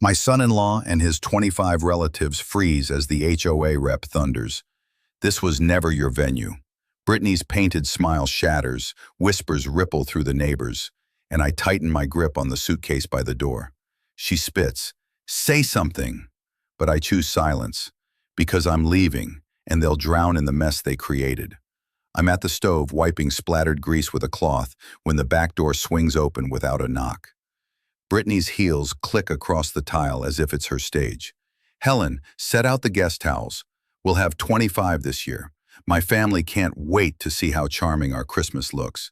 My son-in-law and his 25 relatives freeze as the HOA rep thunders. This was never your venue. Brittany's painted smile shatters, whispers ripple through the neighbors, and I tighten my grip on the suitcase by the door. She spits, "Say something!" But I choose silence, because I'm leaving, and they'll drown in the mess they created. I'm at the stove wiping splattered grease with a cloth when the back door swings open without a knock. Brittany's heels click across the tile as if it's her stage. "Helen, set out the guest towels. We'll have 25 this year. My family can't wait to see how charming our Christmas looks."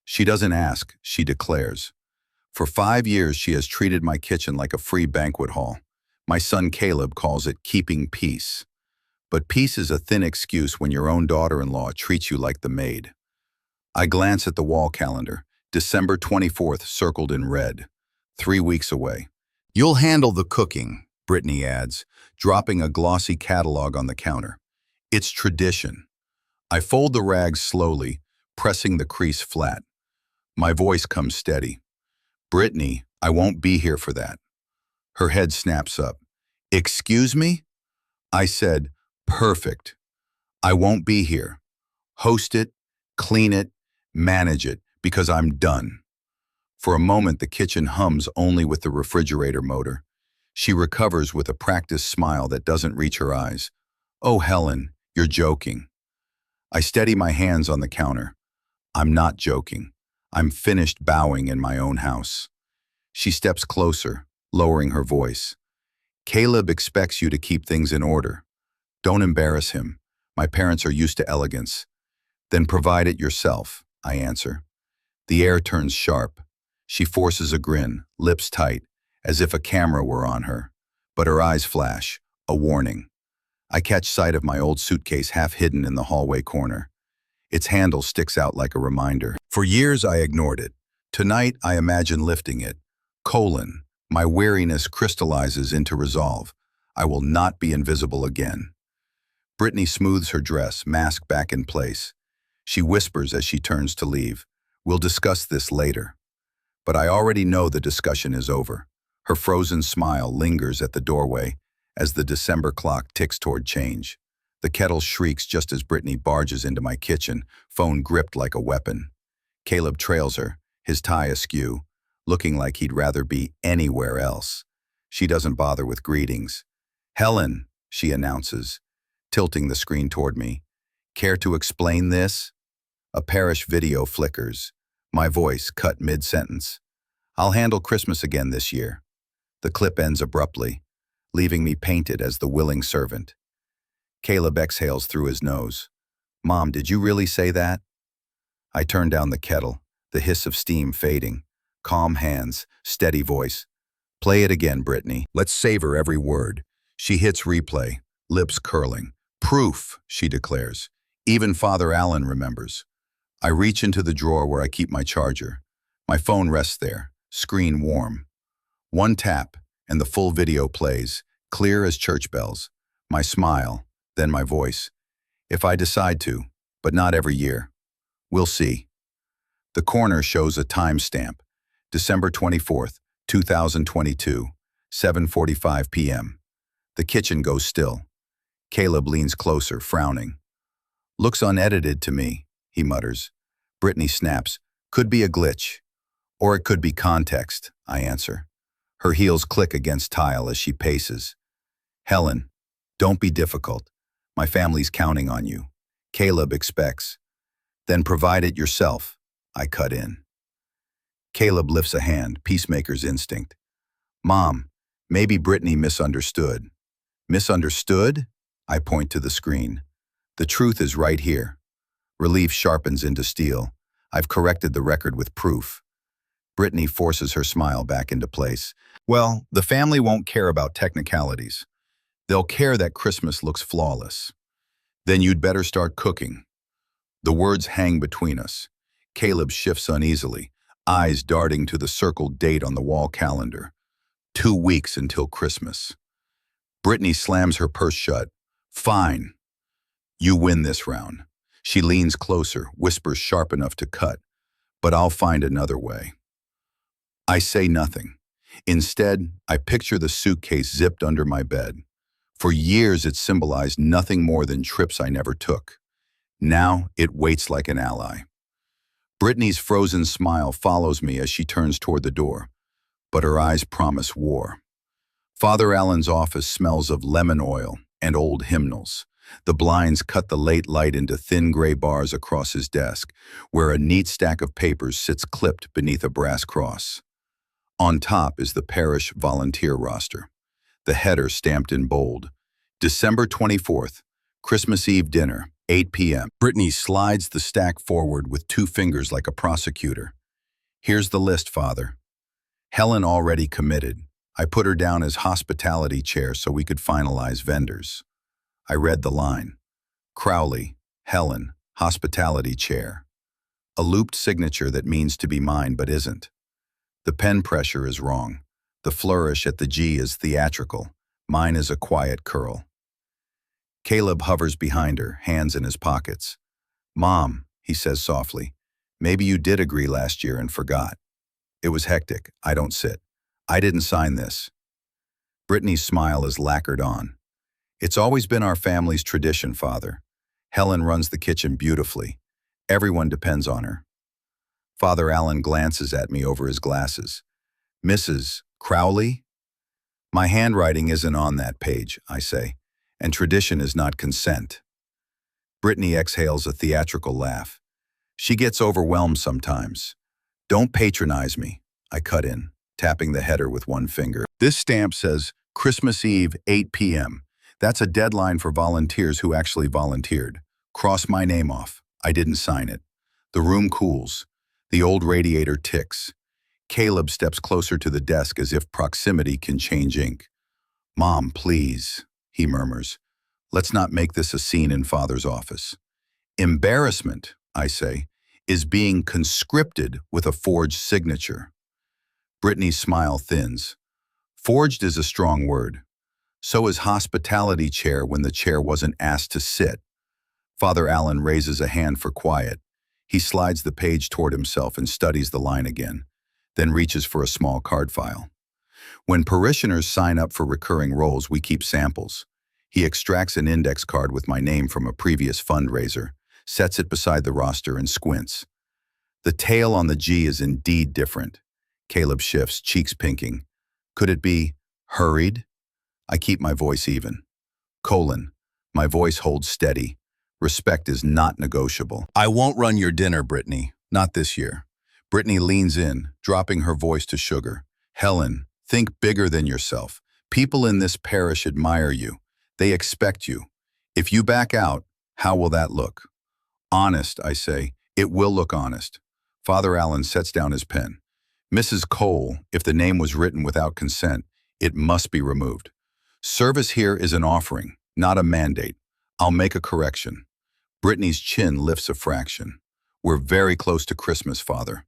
She doesn't ask, she declares. For 5 years, she has treated my kitchen like a free banquet hall. My son Caleb calls it keeping peace. But peace is a thin excuse when your own daughter-in-law treats you like the maid. I glance at the wall calendar, December 24th circled in red. 3 weeks away. "You'll handle the cooking," Brittany adds, dropping a glossy catalog on the counter. "It's tradition." I fold the rags slowly, pressing the crease flat. My voice comes steady. "Brittany, I won't be here for that." Her head snaps up. "Excuse me?" I said, "Perfect. I won't be here. Host it, clean it, manage it, because I'm done." For a moment, the kitchen hums only with the refrigerator motor. She recovers with a practiced smile that doesn't reach her eyes. "Oh, Helen, you're joking." I steady my hands on the counter. I'm not joking. I'm finished bowing in my own house. She steps closer, lowering her voice. "Caleb expects you to keep things in order. Don't embarrass him. My parents are used to elegance." "Then provide it yourself," I answer. The air turns sharp. She forces a grin, lips tight, as if a camera were on her. But her eyes flash, a warning. I catch sight of my old suitcase half hidden in the hallway corner. Its handle sticks out like a reminder. For years I ignored it. Tonight I imagine lifting it. My weariness crystallizes into resolve. I will not be invisible again. Brittany smooths her dress, mask back in place. She whispers as she turns to leave. "We'll discuss this later." But I already know the discussion is over. Her frozen smile lingers at the doorway as the December clock ticks toward change. The kettle shrieks just as Brittany barges into my kitchen, phone gripped like a weapon. Caleb trails her, his tie askew, looking like he'd rather be anywhere else. She doesn't bother with greetings. "Helen," she announces, tilting the screen toward me. "Care to explain this?" A parish video flickers. My voice cut mid-sentence. "I'll handle Christmas again this year." The clip ends abruptly, leaving me painted as the willing servant. Caleb exhales through his nose. "Mom, did you really say that?" I turn down the kettle, the hiss of steam fading. Calm hands, steady voice. "Play it again, Brittany. Let's savor every word." She hits replay, lips curling. "Proof," she declares. "Even Father Allen remembers." I reach into the drawer where I keep my charger. My phone rests there, screen warm. One tap, and the full video plays, clear as church bells. My smile, then my voice. "If I decide to, but not every year. We'll see." The corner shows a timestamp, December 24th, 2022, 7:45 p.m. The kitchen goes still. Caleb leans closer, frowning. "Looks unedited to me," he mutters. Brittany snaps, "Could be a glitch." "Or it could be context," I answer. Her heels click against tile as she paces. "Helen, don't be difficult. My family's counting on you. Caleb expects." "Then provide it yourself," I cut in. Caleb lifts a hand, peacemaker's instinct. "Mom, maybe Brittany misunderstood." "Misunderstood?" I point to the screen. "The truth is right here." Relief sharpens into steel. I've corrected the record with proof. Brittany forces her smile back into place. "Well, the family won't care about technicalities. They'll care that Christmas looks flawless." "Then you'd better start cooking." The words hang between us. Caleb shifts uneasily, eyes darting to the circled date on the wall calendar. 2 weeks until Christmas. Brittany slams her purse shut. "Fine. You win this round." She leans closer, whispers sharp enough to cut. "But I'll find another way." I say nothing. Instead, I picture the suitcase zipped under my bed. For years, it symbolized nothing more than trips I never took. Now, it waits like an ally. Brittany's frozen smile follows me as she turns toward the door, but her eyes promise war. Father Allen's office smells of lemon oil and old hymnals. The blinds cut the late light into thin gray bars across his desk, where a neat stack of papers sits clipped beneath a brass cross. On top is the parish volunteer roster, the header stamped in bold. December 24th, Christmas Eve dinner, 8 p.m. Brittany slides the stack forward with 2 fingers like a prosecutor. Here's the list, Father. Helen already committed. I put her down as hospitality chair so we could finalize vendors. I read the line. Crowley, Helen, hospitality chair. A looped signature that means to be mine but isn't. The pen pressure is wrong. The flourish at the G is theatrical. Mine is a quiet curl. Caleb hovers behind her, hands in his pockets. Mom, he says softly, maybe you did agree last year and forgot. It was hectic. I don't sit. I didn't sign this. Brittany's smile is lacquered on. It's always been our family's tradition, Father. Helen runs the kitchen beautifully. Everyone depends on her. Father Allen glances at me over his glasses. Mrs. Crowley? My handwriting isn't on that page, I say, and tradition is not consent. Brittany exhales a theatrical laugh. She gets overwhelmed sometimes. Don't patronize me, I cut in, tapping the header with one finger. This stamp says Christmas Eve, 8 p.m. That's a deadline for volunteers who actually volunteered. Cross my name off. I didn't sign it. The room cools. The old radiator ticks. Caleb steps closer to the desk as if proximity can change ink. Mom, please, he murmurs. Let's not make this a scene in Father's office. Embarrassment, I say, is being conscripted with a forged signature. Brittany's smile thins. Forged is a strong word. So is hospitality chair when the chair wasn't asked to sit. Father Allen raises a hand for quiet. He slides the page toward himself and studies the line again, then reaches for a small card file. When parishioners sign up for recurring roles, we keep samples. He extracts an index card with my name from a previous fundraiser, sets it beside the roster and squints. The tail on the G is indeed different. Caleb shifts, cheeks pinking. Could it be hurried? I keep my voice even. My voice holds steady. Respect is not negotiable. I won't run your dinner, Brittany. Not this year. Brittany leans in, dropping her voice to sugar. Helen, think bigger than yourself. People in this parish admire you. They expect you. If you back out, how will that look? Honest, I say. It will look honest. Father Allen sets down his pen. Mrs. Cole, if the name was written without consent, it must be removed. Service here is an offering, not a mandate. I'll make a correction. Brittany's chin lifts a fraction. We're very close to Christmas, Father.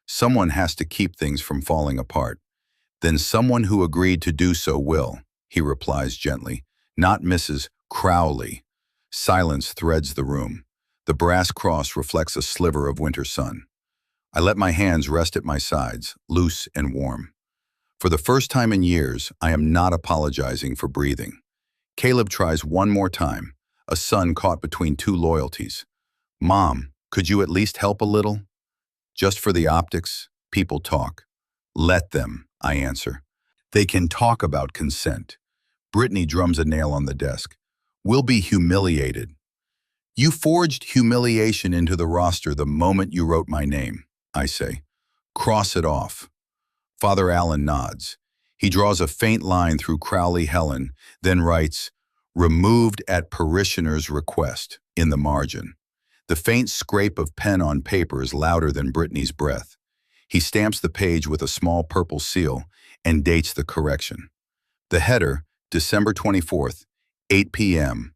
Someone has to keep things from falling apart. Then someone who agreed to do so will, he replies gently. Not Mrs. Crowley. Silence threads the room. The brass cross reflects a sliver of winter sun. I let my hands rest at my sides, loose and warm. For the first time in years, I am not apologizing for breathing. Caleb tries one more time, a son caught between 2 loyalties. Mom, could you at least help a little? Just for the optics, people talk. Let them, I answer. They can talk about consent. Brittany drums a nail on the desk. We'll be humiliated. You forged humiliation into the roster the moment you wrote my name, I say. Cross it off. Father Allen nods. He draws a faint line through Crowley Helen, then writes, removed at parishioner's request, in the margin. The faint scrape of pen on paper is louder than Brittany's breath. He stamps the page with a small purple seal and dates the correction. The header, December 24th, 8 p.m.,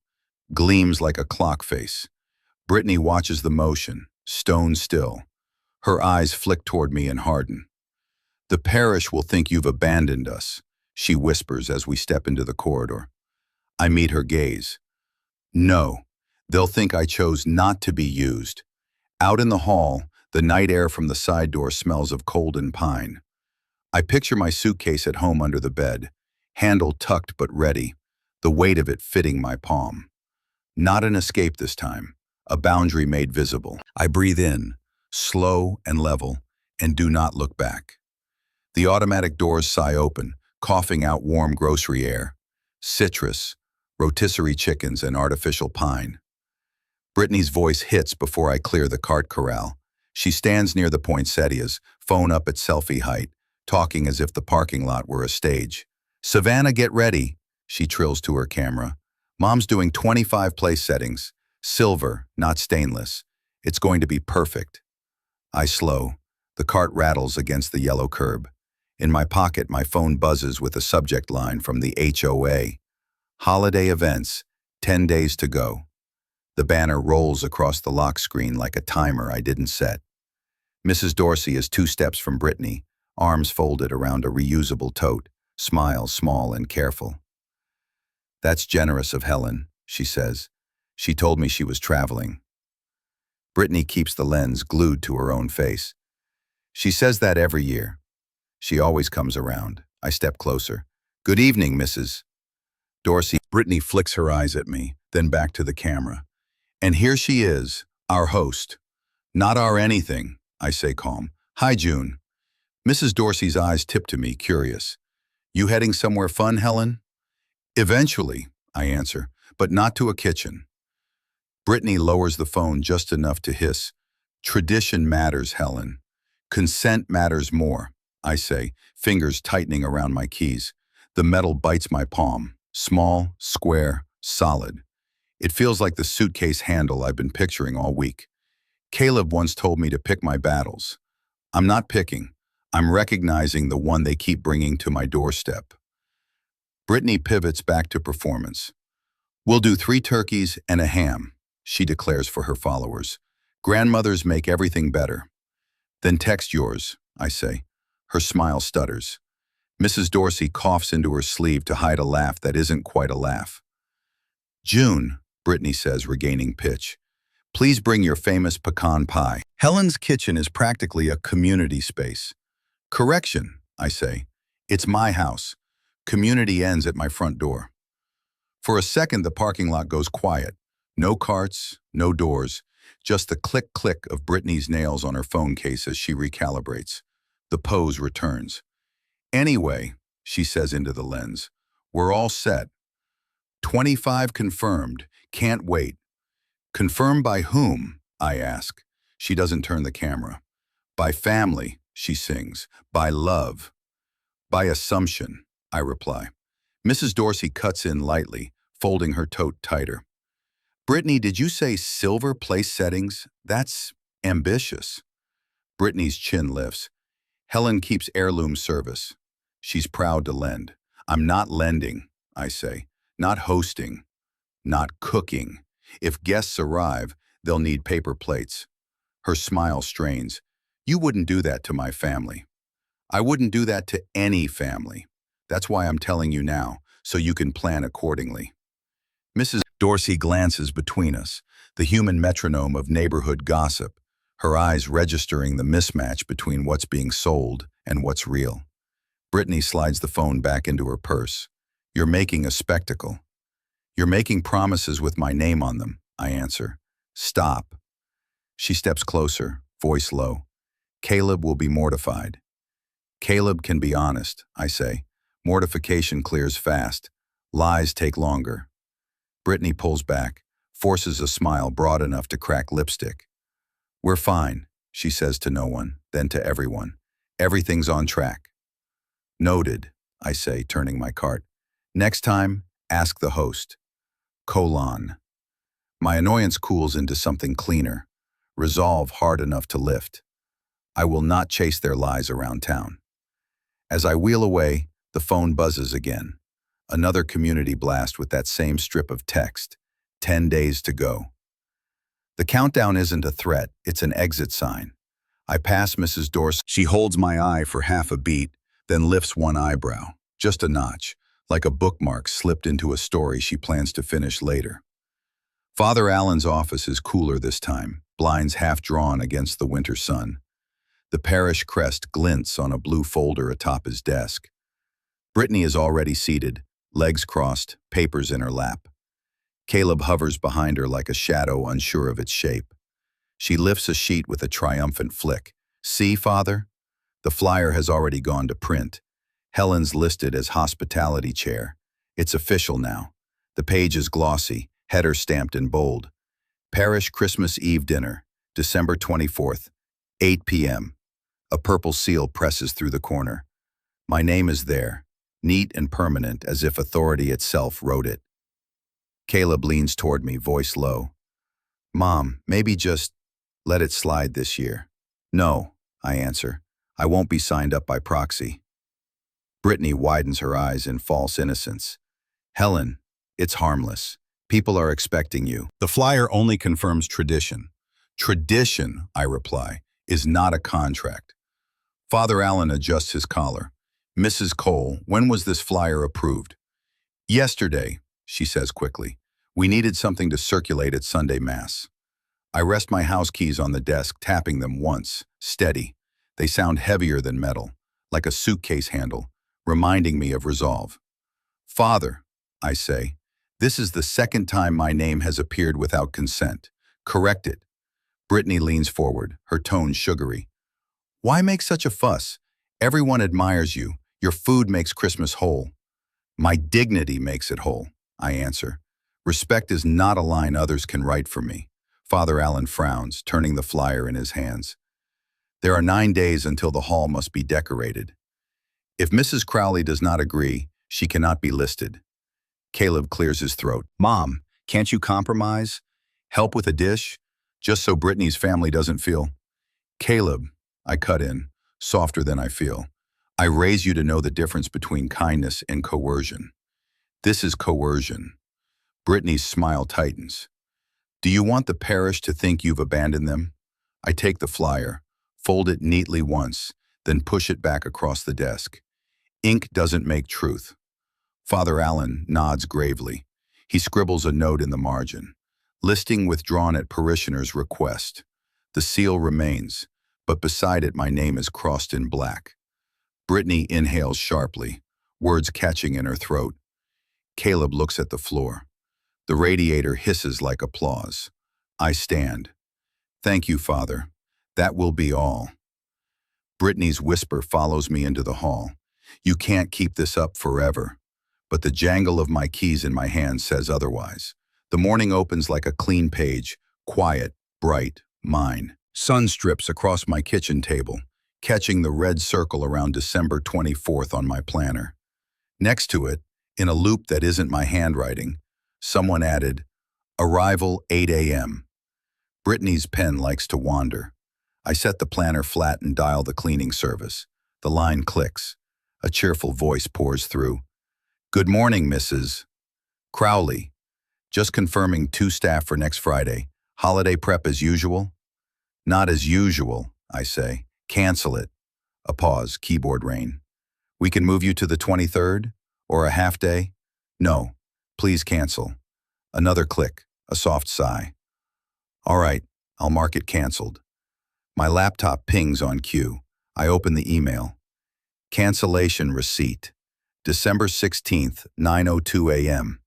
gleams like a clock face. Brittany watches the motion, stone still. Her eyes flick toward me and harden. The parish will think you've abandoned us, she whispers as we step into the corridor. I meet her gaze. No, they'll think I chose not to be used. Out in the hall, the night air from the side door smells of cold and pine. I picture my suitcase at home under the bed, handle tucked but ready, the weight of it fitting my palm. Not an escape this time, a boundary made visible. I breathe in, slow and level, and do not look back. The automatic doors sigh open, coughing out warm grocery air. Citrus, rotisserie chickens, and artificial pine. Brittany's voice hits before I clear the cart corral. She stands near the poinsettias, phone up at selfie height, talking as if the parking lot were a stage. "Savannah, get ready," she trills to her camera. "Mom's doing 25 place settings. Silver, not stainless. It's going to be perfect." I slow. The cart rattles against the yellow curb. In my pocket, my phone buzzes with a subject line from the HOA. Holiday events, 10 days to go. The banner rolls across the lock screen like a timer I didn't set. Mrs. Dorsey is 2 steps from Brittany, arms folded around a reusable tote, smile small and careful. "That's generous of Helen," she says. "She told me she was traveling." Brittany keeps the lens glued to her own face. "She says that every year. She always comes around." I step closer. "Good evening, Mrs. Dorsey." Brittany flicks her eyes at me, then back to the camera. "And here she is, our host. Not our anything," I say calm. "Hi, June." Mrs. Dorsey's eyes tip to me, curious. "You heading somewhere fun, Helen?" "Eventually," I answer, "but not to a kitchen." Brittany lowers the phone just enough to hiss. "Tradition matters, Helen. Consent matters more," I say, fingers tightening around my keys. The metal bites my palm. Small, square, solid. It feels like the suitcase handle I've been picturing all week. Caleb once told me to pick my battles. I'm not picking. I'm recognizing the one they keep bringing to my doorstep. Brittany pivots back to performance. "We'll do 3 turkeys and a ham," she declares for her followers. "Grandmothers make everything better." "Then text yours," I say. Her smile stutters. Mrs. Dorsey coughs into her sleeve to hide a laugh that isn't quite a laugh. "June," Brittany says, regaining pitch, "please bring your famous pecan pie." Helen's kitchen is practically a community space. "Correction," I say. "It's my house. Community ends at my front door." For a second, the parking lot goes quiet. No carts, no doors, just the click-click of Brittany's nails on her phone case as she recalibrates. The pose returns. "Anyway," she says into the lens, "we're all set. 25 confirmed. Can't wait." "Confirmed by whom?" I ask. She doesn't turn the camera. "By family," she sings. "By love." "By assumption," I reply. Mrs. Dorsey cuts in lightly, folding her tote tighter. "Brittany, did you say silver place settings? That's ambitious." Brittany's chin lifts. "Helen keeps heirloom service. She's proud to lend." "I'm not lending," I say. "Not hosting. Not cooking. If guests arrive, they'll need paper plates." Her smile strains. "You wouldn't do that to my family." "I wouldn't do that to any family. That's why I'm telling you now, so you can plan accordingly." Mrs. Dorsey glances between us, the human metronome of neighborhood gossip, her eyes registering the mismatch between what's being sold and what's real. Brittany slides the phone back into her purse. "You're making a spectacle." "You're making promises with my name on them," I answer. "Stop." She steps closer, voice low. "Caleb will be mortified." "Caleb can be honest," I say. "Mortification clears fast. Lies take longer." Brittany pulls back, forces a smile broad enough to crack lipstick. "We're fine," she says to no one, then to everyone. "Everything's on track." "Noted," I say, turning my cart. "Next time, ask the host." Colon. My annoyance cools into something cleaner. Resolve hard enough to lift. I will not chase their lies around town. As I wheel away, the phone buzzes again. Another community blast with that same strip of text. 10 days to go. The countdown isn't a threat, it's an exit sign. I pass Mrs. Dorsey. She holds my eye for half a beat, then lifts one eyebrow, just a notch, like a bookmark slipped into a story she plans to finish later. Father Allen's office is cooler this time, blinds half drawn against the winter sun. The parish crest glints on a blue folder atop his desk. Brittany is already seated, legs crossed, papers in her lap. Caleb hovers behind her like a shadow unsure of its shape. She lifts a sheet with a triumphant flick. "See, Father? The flyer has already gone to print. Helen's listed as hospitality chair. It's official now. The page is glossy, header stamped in bold. Parish Christmas Eve dinner, December 24th, 8 p.m. A purple seal presses through the corner. My name is there, neat and permanent as if authority itself wrote it. Caleb leans toward me, voice low. "Mom, maybe just let it slide this year." "No," I answer. "I won't be signed up by proxy." Brittany widens her eyes in false innocence. "Helen, it's harmless. People are expecting you." The flyer only confirms tradition. Tradition, I reply, is not a contract. Father Allen adjusts his collar. "Mrs. Cole, when was this flyer approved?" "Yesterday," she says quickly. "We needed something to circulate at Sunday Mass." I rest my house keys on the desk, tapping them once, steady. They sound heavier than metal, like a suitcase handle, reminding me of resolve. "Father," I say, "this is the second time my name has appeared without consent. Correct it." Brittany leans forward, her tone sugary. "Why make such a fuss? Everyone admires you. Your food makes Christmas whole." "My dignity makes it whole," I answer. "Respect is not a line others can write for me." Father Allen frowns, turning the flyer in his hands. "There are 9 days until the hall must be decorated. If Mrs. Crowley does not agree, she cannot be listed." Caleb clears his throat. "Mom, can't you compromise? Help with a dish? Just so Brittany's family doesn't feel..." "Caleb," I cut in, softer than I feel, "I raise you to know the difference between kindness and coercion. This is coercion." Brittany's smile tightens. "Do you want the parish to think you've abandoned them?" I take the flyer, fold it neatly once, then push it back across the desk. Ink doesn't make truth. Father Allen nods gravely. He scribbles a note in the margin. "Listing withdrawn at parishioner's request." The seal remains, but beside it my name is crossed in black. Brittany inhales sharply, words catching in her throat. Caleb looks at the floor. The radiator hisses like applause. I stand. "Thank you, Father. That will be all." Brittany's whisper follows me into the hall. "You can't keep this up forever." But the jangle of my keys in my hand says otherwise. The morning opens like a clean page, quiet, bright, mine. Sun strips across my kitchen table, catching the red circle around December 24th on my planner. Next to it, in a loop that isn't my handwriting, someone added, "Arrival 8 a.m. Brittany's pen likes to wander. I set the planner flat and dial the cleaning service. The line clicks. A cheerful voice pours through. "Good morning, Mrs. Crowley. Just confirming 2 staff for next Friday. Holiday prep as usual?" "Not as usual," I say. "Cancel it." A pause, keyboard rain. "We can move you to the 23rd? Or a half day?" "No. Please cancel." Another click, a soft sigh. "All right, I'll mark it canceled." My laptop pings on cue. I open the email. Cancellation receipt. December 16th, 9:02 a.m.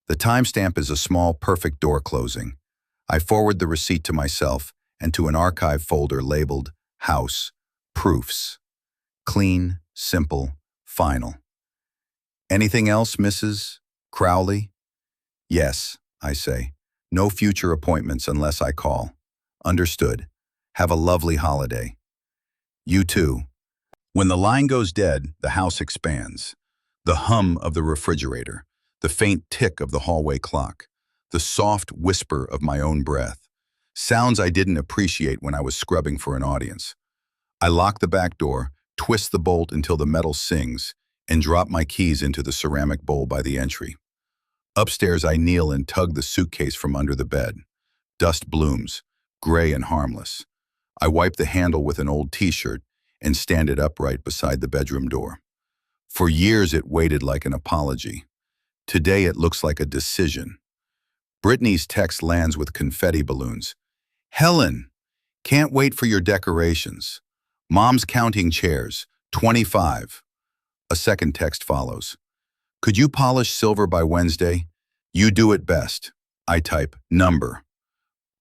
The timestamp is a small, perfect door closing. I forward the receipt to myself and to an archive folder labeled House, Proofs. Clean, simple, final. "Anything else, Mrs. Crowley?" "Yes," I say. "No future appointments unless I call." "Understood. Have a lovely holiday." "You too." When the line goes dead, the house expands. The hum of the refrigerator, the faint tick of the hallway clock, the soft whisper of my own breath. Sounds I didn't appreciate when I was scrubbing for an audience. I lock the back door, twist the bolt until the metal sings, and drop my keys into the ceramic bowl by the entry. Upstairs, I kneel and tug the suitcase from under the bed. Dust blooms, gray and harmless. I wipe the handle with an old t-shirt and stand it upright beside the bedroom door. For years, it waited like an apology. Today, it looks like a decision. Brittany's text lands with confetti balloons. "Helen, can't wait for your decorations. Mom's counting chairs, 25. A second text follows. Could you polish silver by Wednesday? You do it best. I type, number.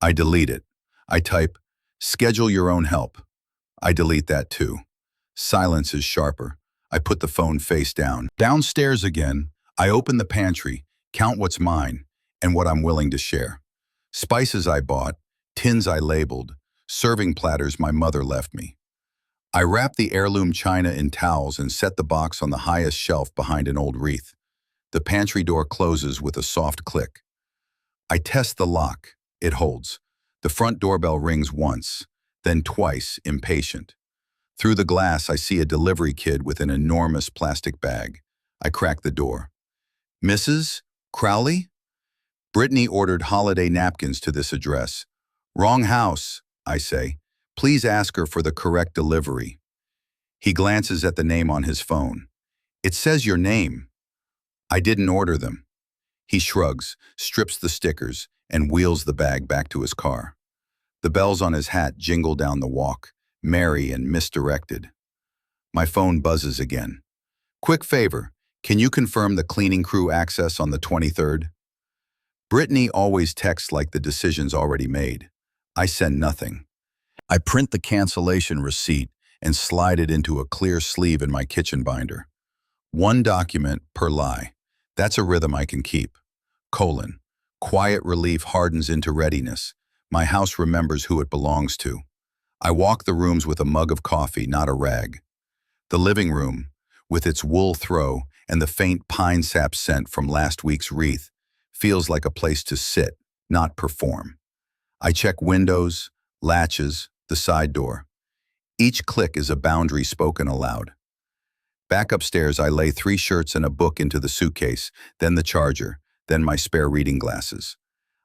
I delete it. I type, schedule your own help. I delete that too. Silence is sharper. I put the phone face down. Downstairs again, I open the pantry, count what's mine, and what I'm willing to share. Spices I bought, tins I labeled, serving platters my mother left me. I wrap the heirloom china in towels and set the box on the highest shelf behind an old wreath. The pantry door closes with a soft click. I test the lock. It holds. The front doorbell rings once, then twice, impatient. Through the glass, I see a delivery kid with an enormous plastic bag. I crack the door. Mrs. Crowley? Brittany ordered holiday napkins to this address. Wrong house, I say. Please ask her for the correct delivery. He glances at the name on his phone. It says your name. I didn't order them. He shrugs, strips the stickers, and wheels the bag back to his car. The bells on his hat jingle down the walk, merry and misdirected. My phone buzzes again. Quick favor, can you confirm the cleaning crew access on the 23rd? Brittany always texts like the decision's already made. I send nothing. I print the cancellation receipt and slide it into a clear sleeve in my kitchen binder. One document per lie. That's a rhythm I can keep. Colon. Quiet relief hardens into readiness. My house remembers who it belongs to. I walk the rooms with a mug of coffee, not a rag. The living room, with its wool throw and the faint pine sap scent from last week's wreath, feels like a place to sit, not perform. I check windows, latches, the side door. Each click is a boundary spoken aloud. Back upstairs, I lay 3 shirts and a book into the suitcase, then the charger, then my spare reading glasses.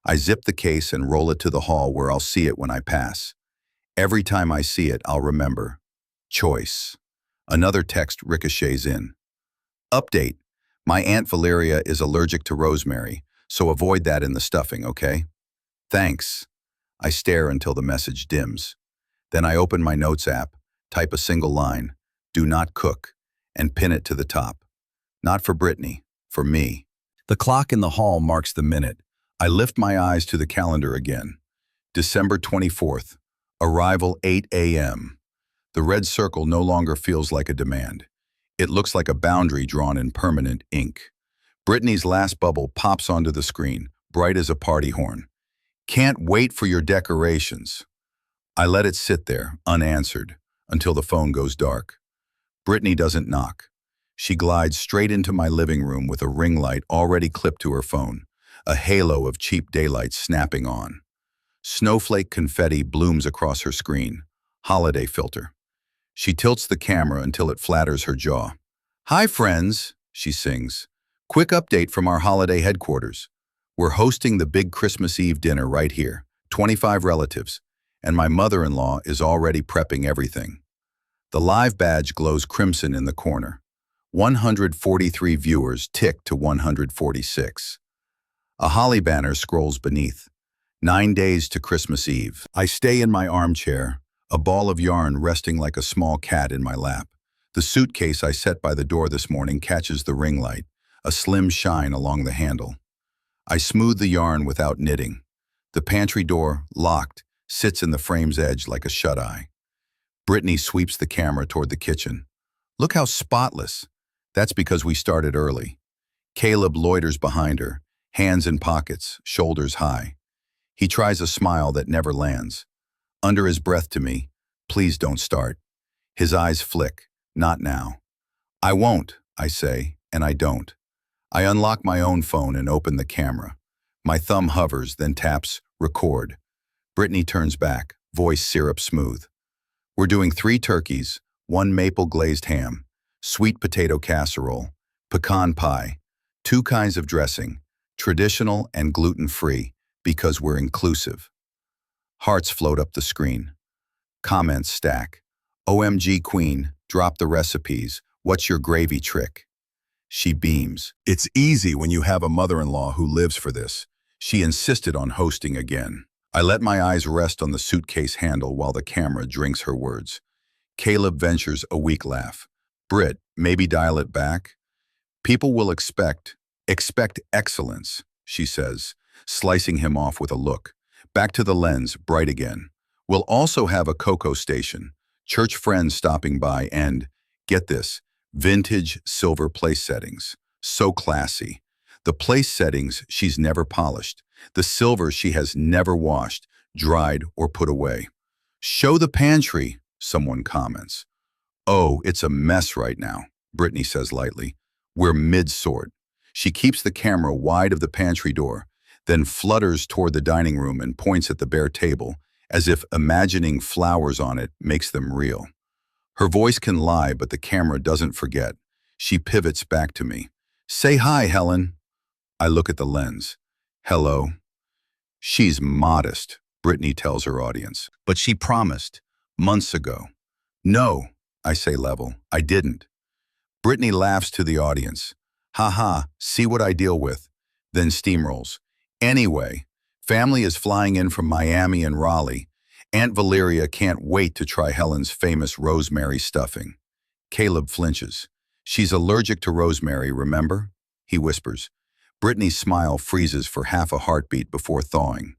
I zip the case and roll it to the hall where I'll see it when I pass. Every time I see it, I'll remember. Choice. Another text ricochets in. Update. My Aunt Valeria is allergic to rosemary, so avoid that in the stuffing, okay? Thanks. I stare until the message dims. Then I open my notes app, type a single line, do not cook, and pin it to the top. Not for Brittany, for me. The clock in the hall marks the minute. I lift my eyes to the calendar again. December 24th, arrival 8 a.m. The red circle no longer feels like a demand. It looks like a boundary drawn in permanent ink. Brittany's last bubble pops onto the screen, bright as a party horn. Can't wait for your decorations. I let it sit there, unanswered, until the phone goes dark. Brittany doesn't knock. She glides straight into my living room with a ring light already clipped to her phone, a halo of cheap daylight snapping on. Snowflake confetti blooms across her screen. Holiday filter. She tilts the camera until it flatters her jaw. Hi, friends, she sings. Quick update from our holiday headquarters. We're hosting the big Christmas Eve dinner right here, 25 relatives, and my mother-in-law is already prepping everything. The live badge glows crimson in the corner. 143 viewers tick to 146. A holly banner scrolls beneath. 9 days to Christmas Eve. I stay in my armchair, a ball of yarn resting like a small cat in my lap. The suitcase I set by the door this morning catches the ring light, a slim shine along the handle. I smooth the yarn without knitting. The pantry door, locked, sits in the frame's edge like a shut-eye. Brittany sweeps the camera toward the kitchen. Look how spotless. That's because we started early. Caleb loiters behind her, hands in pockets, shoulders high. He tries a smile that never lands. Under his breath to me, please don't start. His eyes flick, not now. I won't, I say, and I don't. I unlock my own phone and open the camera. My thumb hovers, then taps record. Brittany turns back, voice syrup smooth. We're doing 3 turkeys, 1 maple glazed ham, sweet potato casserole, pecan pie, 2 kinds of dressing, traditional and gluten-free, because we're inclusive. Hearts float up the screen. Comments stack. OMG Queen, drop the recipes. What's your gravy trick? She beams. It's easy when you have a mother-in-law who lives for this. She insisted on hosting again. I let my eyes rest on the suitcase handle while the camera drinks her words. Caleb ventures a weak laugh. Britt, maybe dial it back? People will expect excellence, she says, slicing him off with a look. Back to the lens, bright again. We'll also have a cocoa station, church friends stopping by and, get this, vintage silver place settings. So classy. The place settings she's never polished. The silver she has never washed, dried, or put away. Show the pantry, someone comments. Oh, it's a mess right now, Brittany says lightly. We're mid-sort. She keeps the camera wide of the pantry door, then flutters toward the dining room and points at the bare table, as if imagining flowers on it makes them real. Her voice can lie, but the camera doesn't forget. She pivots back to me. Say hi, Helen. I look at the lens. Hello. She's modest, Brittany tells her audience. But she promised, months ago. No, I say level, I didn't. Brittany laughs to the audience. Ha ha, see what I deal with. Then steamrolls. Anyway, family is flying in from Miami and Raleigh. Aunt Valeria can't wait to try Helen's famous rosemary stuffing. Caleb flinches. She's allergic to rosemary, remember? He whispers. Brittany's smile freezes for half a heartbeat before thawing.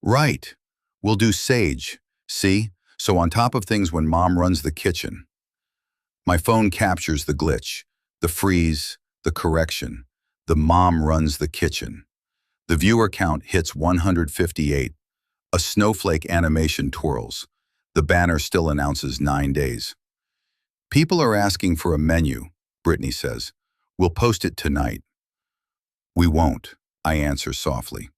Right. We'll do sage. See? So on top of things when Mom runs the kitchen. My phone captures the glitch, the freeze, the correction. The Mom runs the kitchen. The viewer count hits 158. A snowflake animation twirls. The banner still announces 9 days. People are asking for a menu, Brittany says. We'll post it tonight. We won't, I answer softly.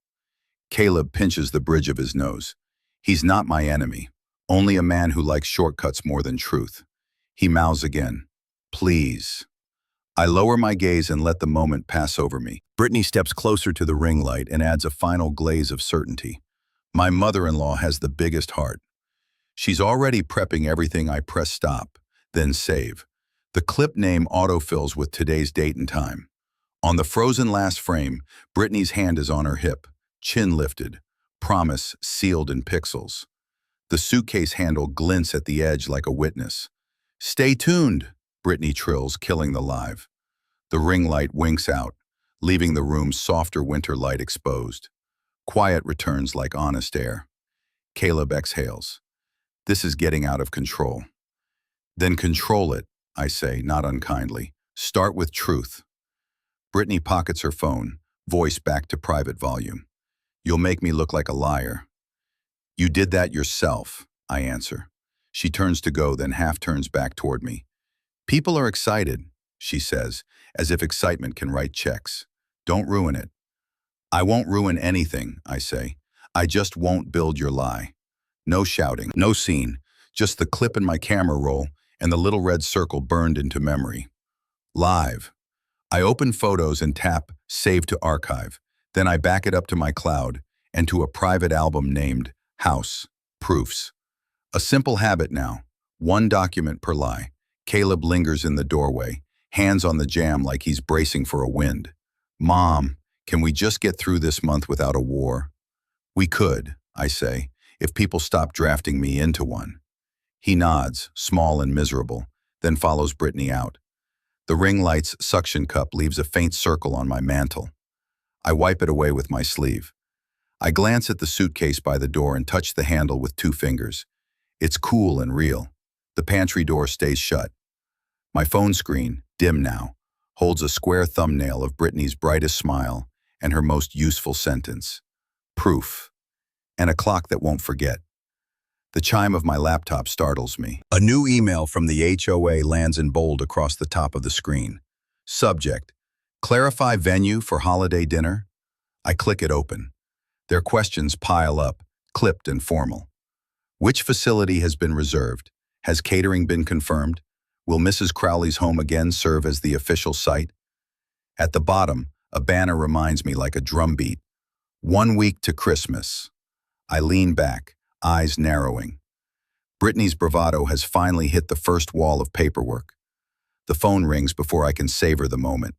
Caleb pinches the bridge of his nose. He's not my enemy, only a man who likes shortcuts more than truth. He mouths again. Please. I lower my gaze and let the moment pass over me. Brittany steps closer to the ring light and adds a final glaze of certainty. My mother-in-law has the biggest heart. She's already prepping everything I press stop, then save. The clip name autofills with today's date and time. On the frozen last frame, Brittany's hand is on her hip, chin lifted, promise sealed in pixels. The suitcase handle glints at the edge like a witness. Stay tuned, Brittany trills, killing the live. The ring light winks out, leaving the room's softer winter light exposed. Quiet returns like honest air. Caleb exhales. This is getting out of control. Then control it, I say, not unkindly. Start with truth. Brittany pockets her phone, voice back to private volume. You'll make me look like a liar. You did that yourself, I answer. She turns to go, then half turns back toward me. People are excited, she says, as if excitement can write checks. Don't ruin it. I won't ruin anything, I say. I just won't build your lie. No shouting, no scene, just the clip in my camera roll and the little red circle burned into memory. Live. I open photos and tap Save to Archive. Then I back it up to my cloud and to a private album named House Proofs. A simple habit now, one document per lie. Caleb lingers in the doorway, hands on the jam like he's bracing for a wind. Mom, can we just get through this month without a war? We could, I say, if people stop drafting me into one. He nods, small and miserable, then follows Brittany out. The ring light's suction cup leaves a faint circle on my mantle. I wipe it away with my sleeve. I glance at the suitcase by the door and touch the handle with 2 fingers. It's cool and real. The pantry door stays shut. My phone screen, dim now, holds a square thumbnail of Brittany's brightest smile and her most useful sentence. Proof. And a clock that won't forget. The chime of my laptop startles me. A new email from the HOA lands in bold across the top of the screen. Subject: Clarify venue for holiday dinner? I click it open. Their questions pile up, clipped and formal. Which facility has been reserved? Has catering been confirmed? Will Mrs. Crowley's home again serve as the official site? At the bottom, a banner reminds me like a drumbeat. 1 week to Christmas. I lean back, eyes narrowing. Brittany's bravado has finally hit the first wall of paperwork. The phone rings before I can savor the moment.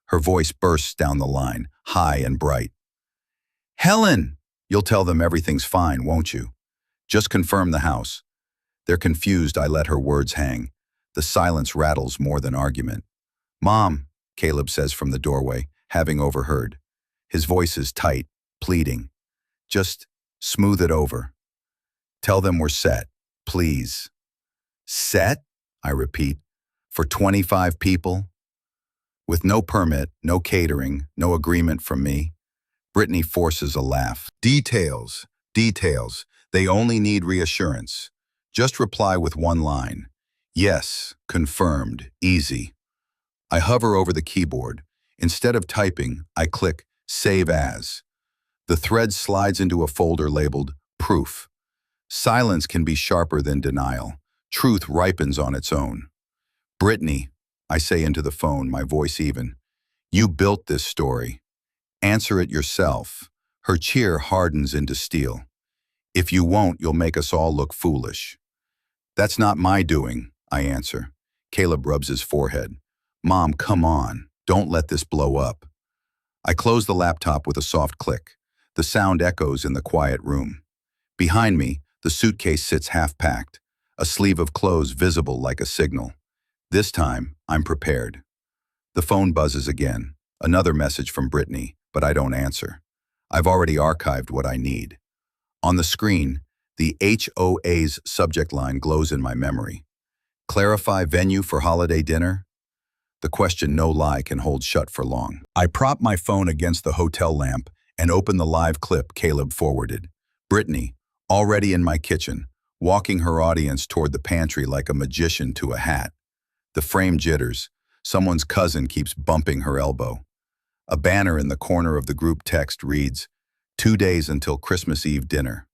Her voice bursts down the line, high and bright. Helen! You'll tell them everything's fine, won't you? Just confirm the house. They're confused I let her words hang. The silence rattles more than argument. "Mom," Caleb says from the doorway, having overheard. His voice is tight, pleading. "Just smooth it over. Tell them we're set, please." "Set?" I repeat. "For 25 people? With no permit, no catering, no agreement from me." Brittany forces a laugh. "Details, details. They only need reassurance. Just reply with one line. Yes, confirmed, easy." I hover over the keyboard. Instead of typing, I click Save As. The thread slides into a folder labeled Proof. Silence can be sharper than denial. Truth ripens on its own. "Brittany," I say into the phone, my voice even. "You built this story. Answer it yourself." Her cheer hardens into steel. "If you won't, you'll make us all look foolish." "That's not my doing," I answer. Caleb rubs his forehead. "Mom, come on. Don't let this blow up." I close the laptop with a soft click. The sound echoes in the quiet room. Behind me, the suitcase sits half-packed, a sleeve of clothes visible like a signal. This time, I'm prepared. The phone buzzes again. Another message from Brittany, but I don't answer. I've already archived what I need. On the screen, the HOA's subject line glows in my memory. "Clarify venue for holiday dinner?" The question no lie can hold shut for long. I prop my phone against the hotel lamp and open the live clip Caleb forwarded. Brittany, already in my kitchen, walking her audience toward the pantry like a magician to a hat. The frame jitters. Someone's cousin keeps bumping her elbow. A banner in the corner of the group text reads, "2 days until Christmas Eve dinner."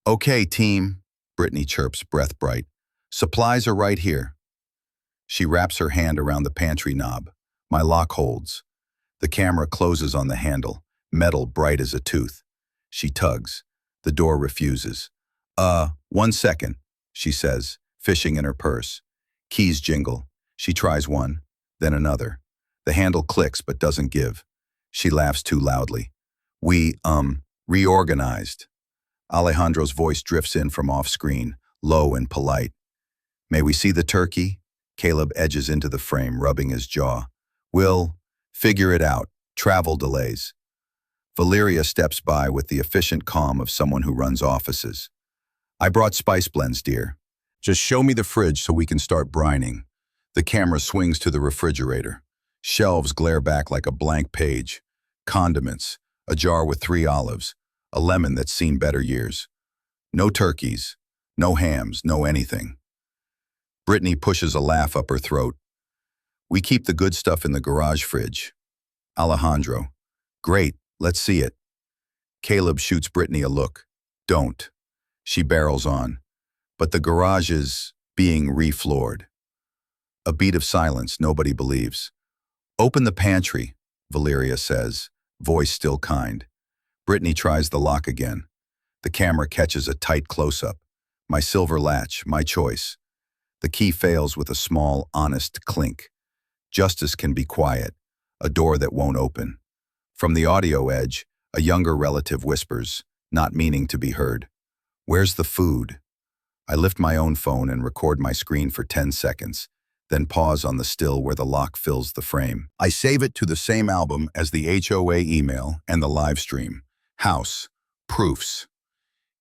"Okay, team," Brittany chirps, breath bright. "Supplies are right here." She wraps her hand around the pantry knob. My lock holds. The camera closes on the handle, metal bright as a tooth. She tugs. The door refuses. 1 second," she says, fishing in her purse. Keys jingle. She tries one, then another. The handle clicks but doesn't give. She laughs too loudly. "We, reorganized." Alejandro's voice drifts in from off-screen, low and polite. "May we see the turkey?" Caleb edges into the frame, rubbing his jaw. "We'll figure it out. Travel delays." Valeria steps by with the efficient calm of someone who runs offices. "I brought spice blends, dear. Just show me the fridge so we can start brining." The camera swings to the refrigerator. Shelves glare back like a blank page. Condiments, a jar with 3 olives, a lemon that's seen better years. No turkeys, no hams, no anything. Brittany pushes a laugh up her throat. "We keep the good stuff in the garage fridge." Alejandro, "Great, let's see it." Caleb shoots Brittany a look. "Don't." She barrels on. "But the garage is being refloored." A beat of silence nobody believes. "Open the pantry," Valeria says, voice still kind. Brittany tries the lock again. The camera catches a tight close-up. My silver latch, my choice. The key fails with a small, honest clink. Justice can be quiet, a door that won't open. From the audio edge, a younger relative whispers, not meaning to be heard, "Where's the food?" I lift my own phone and record my screen for 10 seconds, then pause on the still where the lock fills the frame. I save it to the same album as the HOA email and the live stream. House, proofs.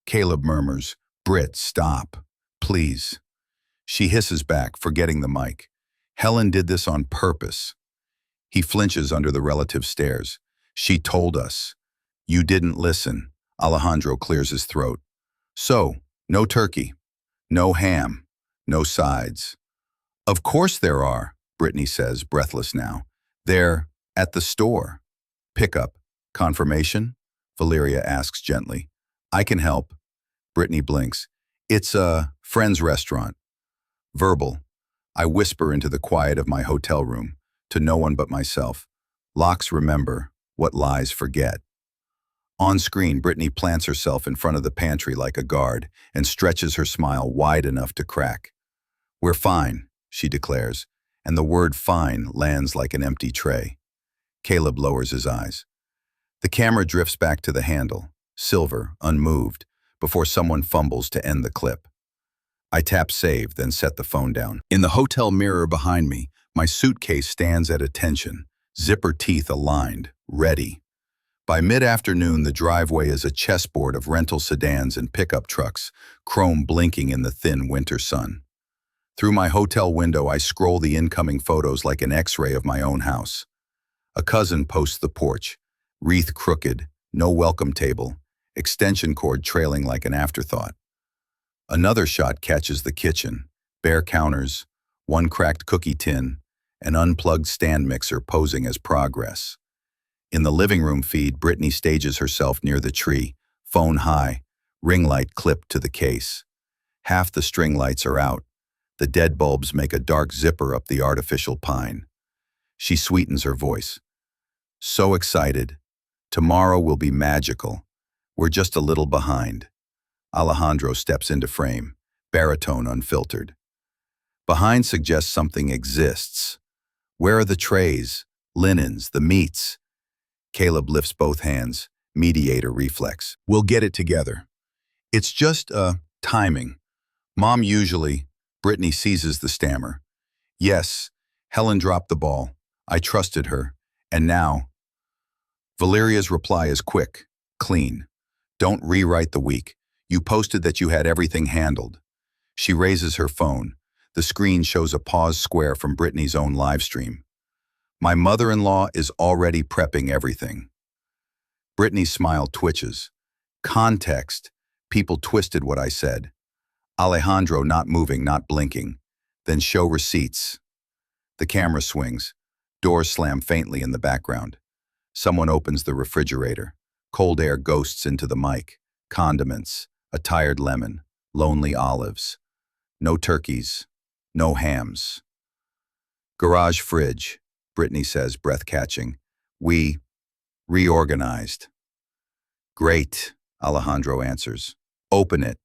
Caleb murmurs, "Britt, stop, please." She hisses back, forgetting the mic. "Helen did this on purpose." He flinches under the relative stares. "She told us." "You didn't listen." Alejandro clears his throat. "So, no turkey, no ham, no sides." "Of course there are," Brittany says, breathless now. "They're at the store." "Pickup. Confirmation?" Valeria asks gently. "I can help." Brittany blinks. "It's a friend's restaurant." Verbal. I whisper into the quiet of my hotel room, to no one but myself. Locks remember, what lies forget. On screen, Brittany plants herself in front of the pantry like a guard and stretches her smile wide enough to crack. "We're fine," she declares, and the word fine lands like an empty tray. Caleb lowers his eyes. The camera drifts back to the handle, silver, unmoved, before someone fumbles to end the clip. I tap save, then set the phone down. In the hotel mirror behind me, my suitcase stands at attention, zipper teeth aligned, ready. By mid-afternoon, the driveway is a chessboard of rental sedans and pickup trucks, chrome blinking in the thin winter sun. Through my hotel window, I scroll the incoming photos like an X-ray of my own house. A cousin posts the porch, wreath crooked, no welcome table, extension cord trailing like an afterthought. Another shot catches the kitchen, bare counters, one cracked cookie tin, an unplugged stand mixer posing as progress. In the living room feed, Brittany stages herself near the tree, phone high, ring light clipped to the case. Half the string lights are out. The dead bulbs make a dark zipper up the artificial pine. She sweetens her voice. So excited. Tomorrow will be magical. We're just a little behind. Alejandro steps into frame, baritone unfiltered. Behind suggests something exists. Where are the trays, linens, the meats? Caleb lifts both hands, mediator reflex. We'll get it together. It's just, timing. Mom usually, Brittany seizes the stammer. Yes, Helen dropped the ball. I trusted her. And now? Valeria's reply is quick, clean. Don't rewrite the week. You posted that you had everything handled. She raises her phone. The screen shows a pause square from Brittany's own live stream. My mother-in-law is already prepping everything. Brittany's smile twitches. Context. People twisted what I said. Alejandro not moving, not blinking. Then show receipts. The camera swings. Doors slam faintly in the background. Someone opens the refrigerator. Cold air ghosts into the mic. Condiments. A tired lemon. Lonely olives. No turkeys. No hams. Garage fridge, Brittany says, breath-catching. We reorganized. Great, Alejandro answers. Open it.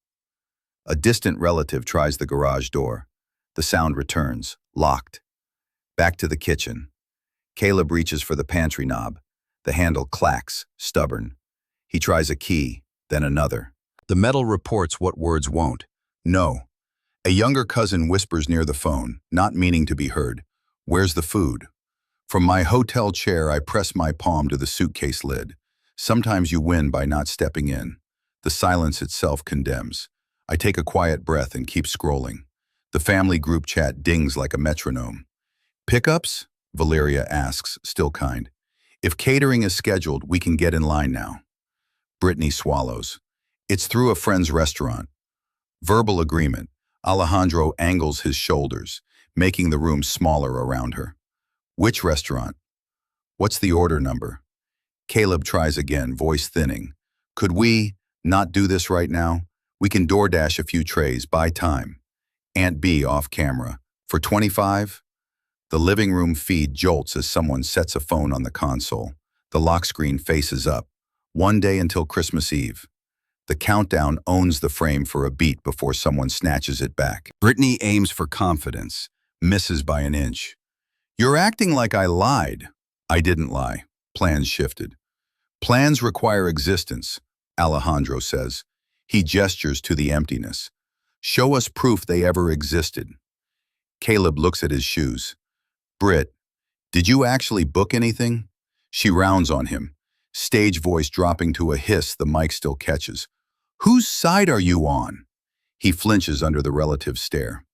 A distant relative tries the garage door. The sound returns, locked. Back to the kitchen. Caleb reaches for the pantry knob. The handle clacks, stubborn. He tries a key, then another. The metal reports what words won't. No. A younger cousin whispers near the phone, not meaning to be heard. Where's the food? From my hotel chair, I press my palm to the suitcase lid. Sometimes you win by not stepping in. The silence itself condemns. I take a quiet breath and keep scrolling. The family group chat dings like a metronome. Pickups? Valeria asks, still kind. If catering is scheduled, we can get in line now. Brittany swallows. It's through a friend's restaurant. Verbal agreement. Alejandro angles his shoulders, making the room smaller around her. Which restaurant? What's the order number? Caleb tries again, voice thinning. Could we not do this right now? We can DoorDash a few trays, buy time. Aunt B off camera. For 25? The living room feed jolts as someone sets a phone on the console. The lock screen faces up. 1 day until Christmas Eve. The countdown owns the frame for a beat before someone snatches it back. Brittany aims for confidence, misses by an inch. You're acting like I lied. I didn't lie. Plans shifted. Plans require existence, Alejandro says. He gestures to the emptiness. Show us proof they ever existed. Caleb looks at his shoes. Britt, did you actually book anything? She rounds on him, stage voice dropping to a hiss the mic still catches. Whose side are you on? He flinches under the relative's stare.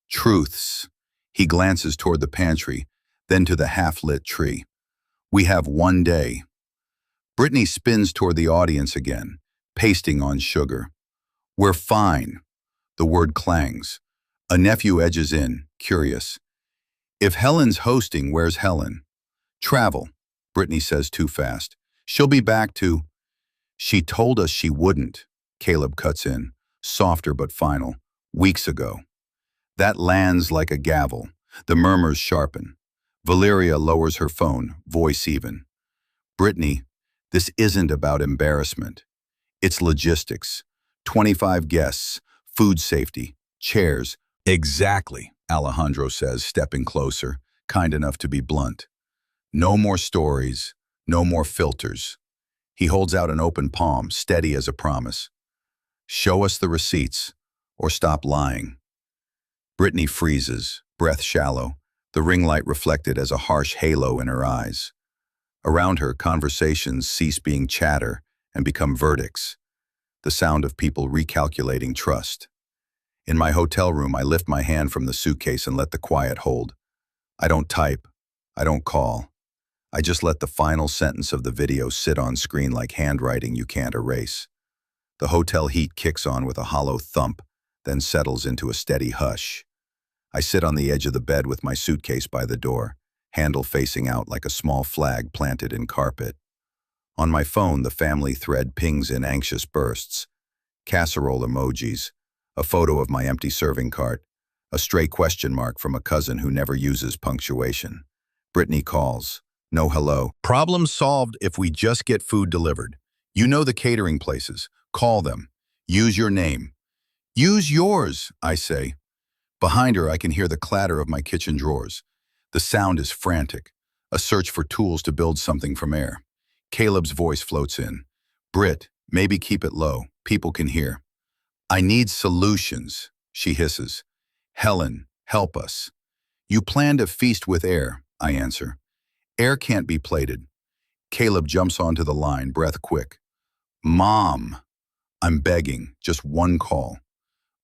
Truths. He glances toward the pantry, then to the half-lit tree. We have 1 day. Brittany spins toward the audience again, pasting on sugar. We're fine. The word clangs. A nephew edges in, curious. If Helen's hosting, where's Helen? Travel, Brittany says too fast. She'll be back to... She told us she wouldn't. Caleb cuts in, softer but final, weeks ago. That lands like a gavel. The murmurs sharpen. Valeria lowers her phone, voice even. Brittany, this isn't about embarrassment. It's logistics. 25 guests, food safety, chairs. Exactly, Alejandro says, stepping closer, kind enough to be blunt. No more stories, no more filters. He holds out an open palm, steady as a promise. Show us the receipts, or stop lying. Brittany freezes, breath shallow, the ring light reflected as a harsh halo in her eyes. Around her, conversations cease being chatter and become verdicts, the sound of people recalculating trust. In my hotel room, I lift my hand from the suitcase and let the quiet hold. I don't type. I don't call. I just let the final sentence of the video sit on screen like handwriting you can't erase. The hotel heat kicks on with a hollow thump, then settles into a steady hush. I sit on the edge of the bed with my suitcase by the door, handle facing out like a small flag planted in carpet. On my phone, the family thread pings in anxious bursts. Casserole emojis, a photo of my empty serving cart, a stray question mark from a cousin who never uses punctuation. Brittany calls. No hello. Problem solved if we just get food delivered. You know the catering places. Call them. Use your name. Use yours, I say. Behind her, I can hear the clatter of my kitchen drawers. The sound is frantic, a search for tools to build something from air. Caleb's voice floats in. Britt, maybe keep it low. People can hear. I need solutions, she hisses. Helen, help us. You planned a feast with air, I answer. Air can't be plated. Caleb jumps onto the line, breath quick. Mom, I'm begging, just one call.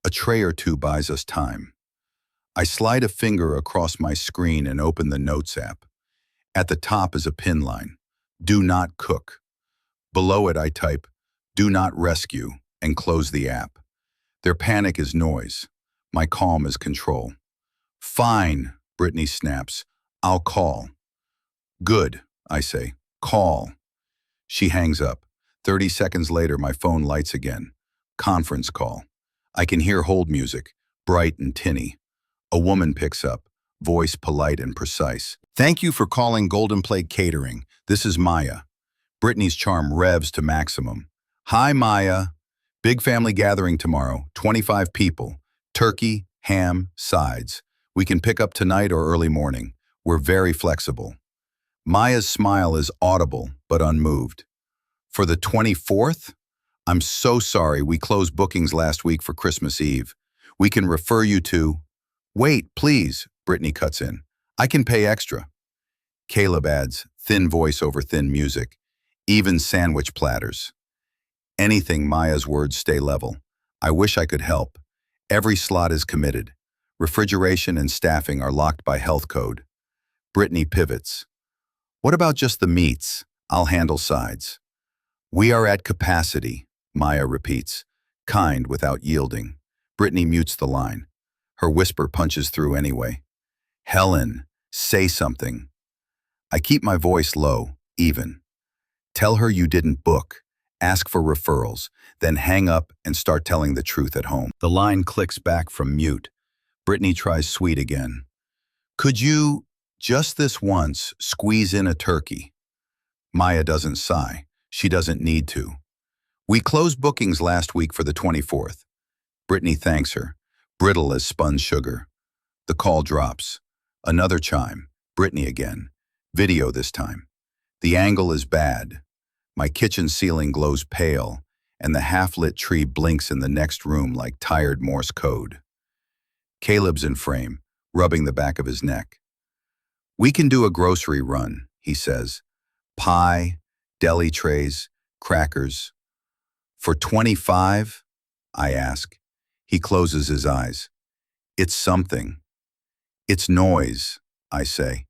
A tray or two buys us time. I slide a finger across my screen and open the Notes app. At the top is a pin line. Do not cook. Below it I type, do not rescue, and close the app. Their panic is noise. My calm is control. Fine, Brittany snaps. I'll call. Good, I say. Call. She hangs up. 30 seconds later, my phone lights again. Conference call. I can hear hold music, bright and tinny. A woman picks up, voice polite and precise. Thank you for calling Golden Plate Catering. This is Maya. Brittany's charm revs to maximum. Hi, Maya. Big family gathering tomorrow, 25 people. Turkey, ham, sides. We can pick up tonight or early morning. We're very flexible. Maya's smile is audible but unmoved. For the 24th? I'm so sorry, we closed bookings last week for Christmas Eve. We can refer you to... Wait, please, Brittany cuts in. I can pay extra. Caleb adds, thin voice over thin music. Even sandwich platters. Anything, Maya's words stay level. I wish I could help. Every slot is committed. Refrigeration and staffing are locked by health code. Brittany pivots. What about just the meats? I'll handle sides. We are at capacity, Maya repeats, kind without yielding. Brittany mutes the line. Her whisper punches through anyway. Helen, say something. I keep my voice low, even. Tell her you didn't book. Ask for referrals, then hang up and start telling the truth at home. The line clicks back from mute. Brittany tries sweet again. Could you, just this once, squeeze in a turkey? Maya doesn't sigh. She doesn't need to. We closed bookings last week for the 24th. Brittany thanks her, brittle as spun sugar. The call drops. Another chime. Brittany again. Video this time. The angle is bad. My kitchen ceiling glows pale, and the half-lit tree blinks in the next room like tired Morse code. Caleb's in frame, rubbing the back of his neck. We can do a grocery run, he says. Pie, deli trays, crackers. For 25? I ask. He closes his eyes. It's something. It's noise, I say.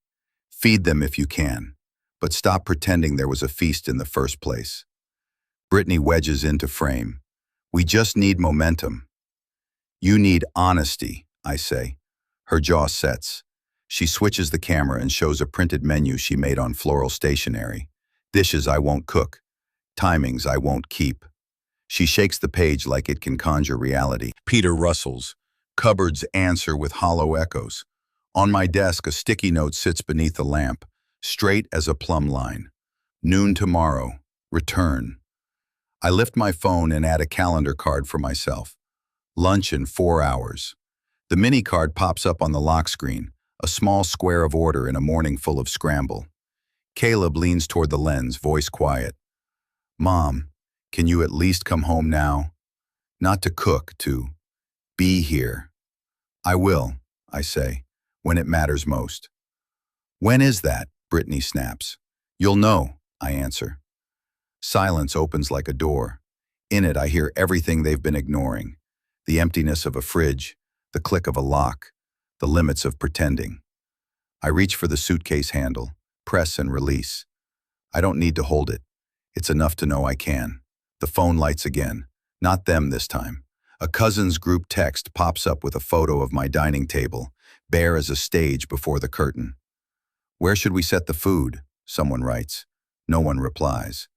Feed them if you can, but stop pretending there was a feast in the first place. Brittany wedges into frame. We just need momentum. You need honesty, I say. Her jaw sets. She switches the camera and shows a printed menu she made on floral stationery. Dishes I won't cook. Timings I won't keep. She shakes the page like it can conjure reality. Peter rustles. Cupboards answer with hollow echoes. On my desk, a sticky note sits beneath the lamp, straight as a plumb line. Noon tomorrow. Return. I lift my phone and add a calendar card for myself. Lunch in 4 hours. The mini card pops up on the lock screen, a small square of order in a morning full of scramble. Caleb leans toward the lens, voice quiet. Mom, can you at least come home now? Not to cook, to be here. I will, I say, when it matters most. When is that? Brittany snaps. You'll know, I answer. Silence opens like a door. In it, I hear everything they've been ignoring. The emptiness of a fridge, the click of a lock, the limits of pretending. I reach for the suitcase handle, press and release. I don't need to hold it. It's enough to know I can. The phone lights again. Not them this time. A cousin's group text pops up with a photo of my dining table, bare as a stage before the curtain. Where should we set the food? Someone writes. No one replies.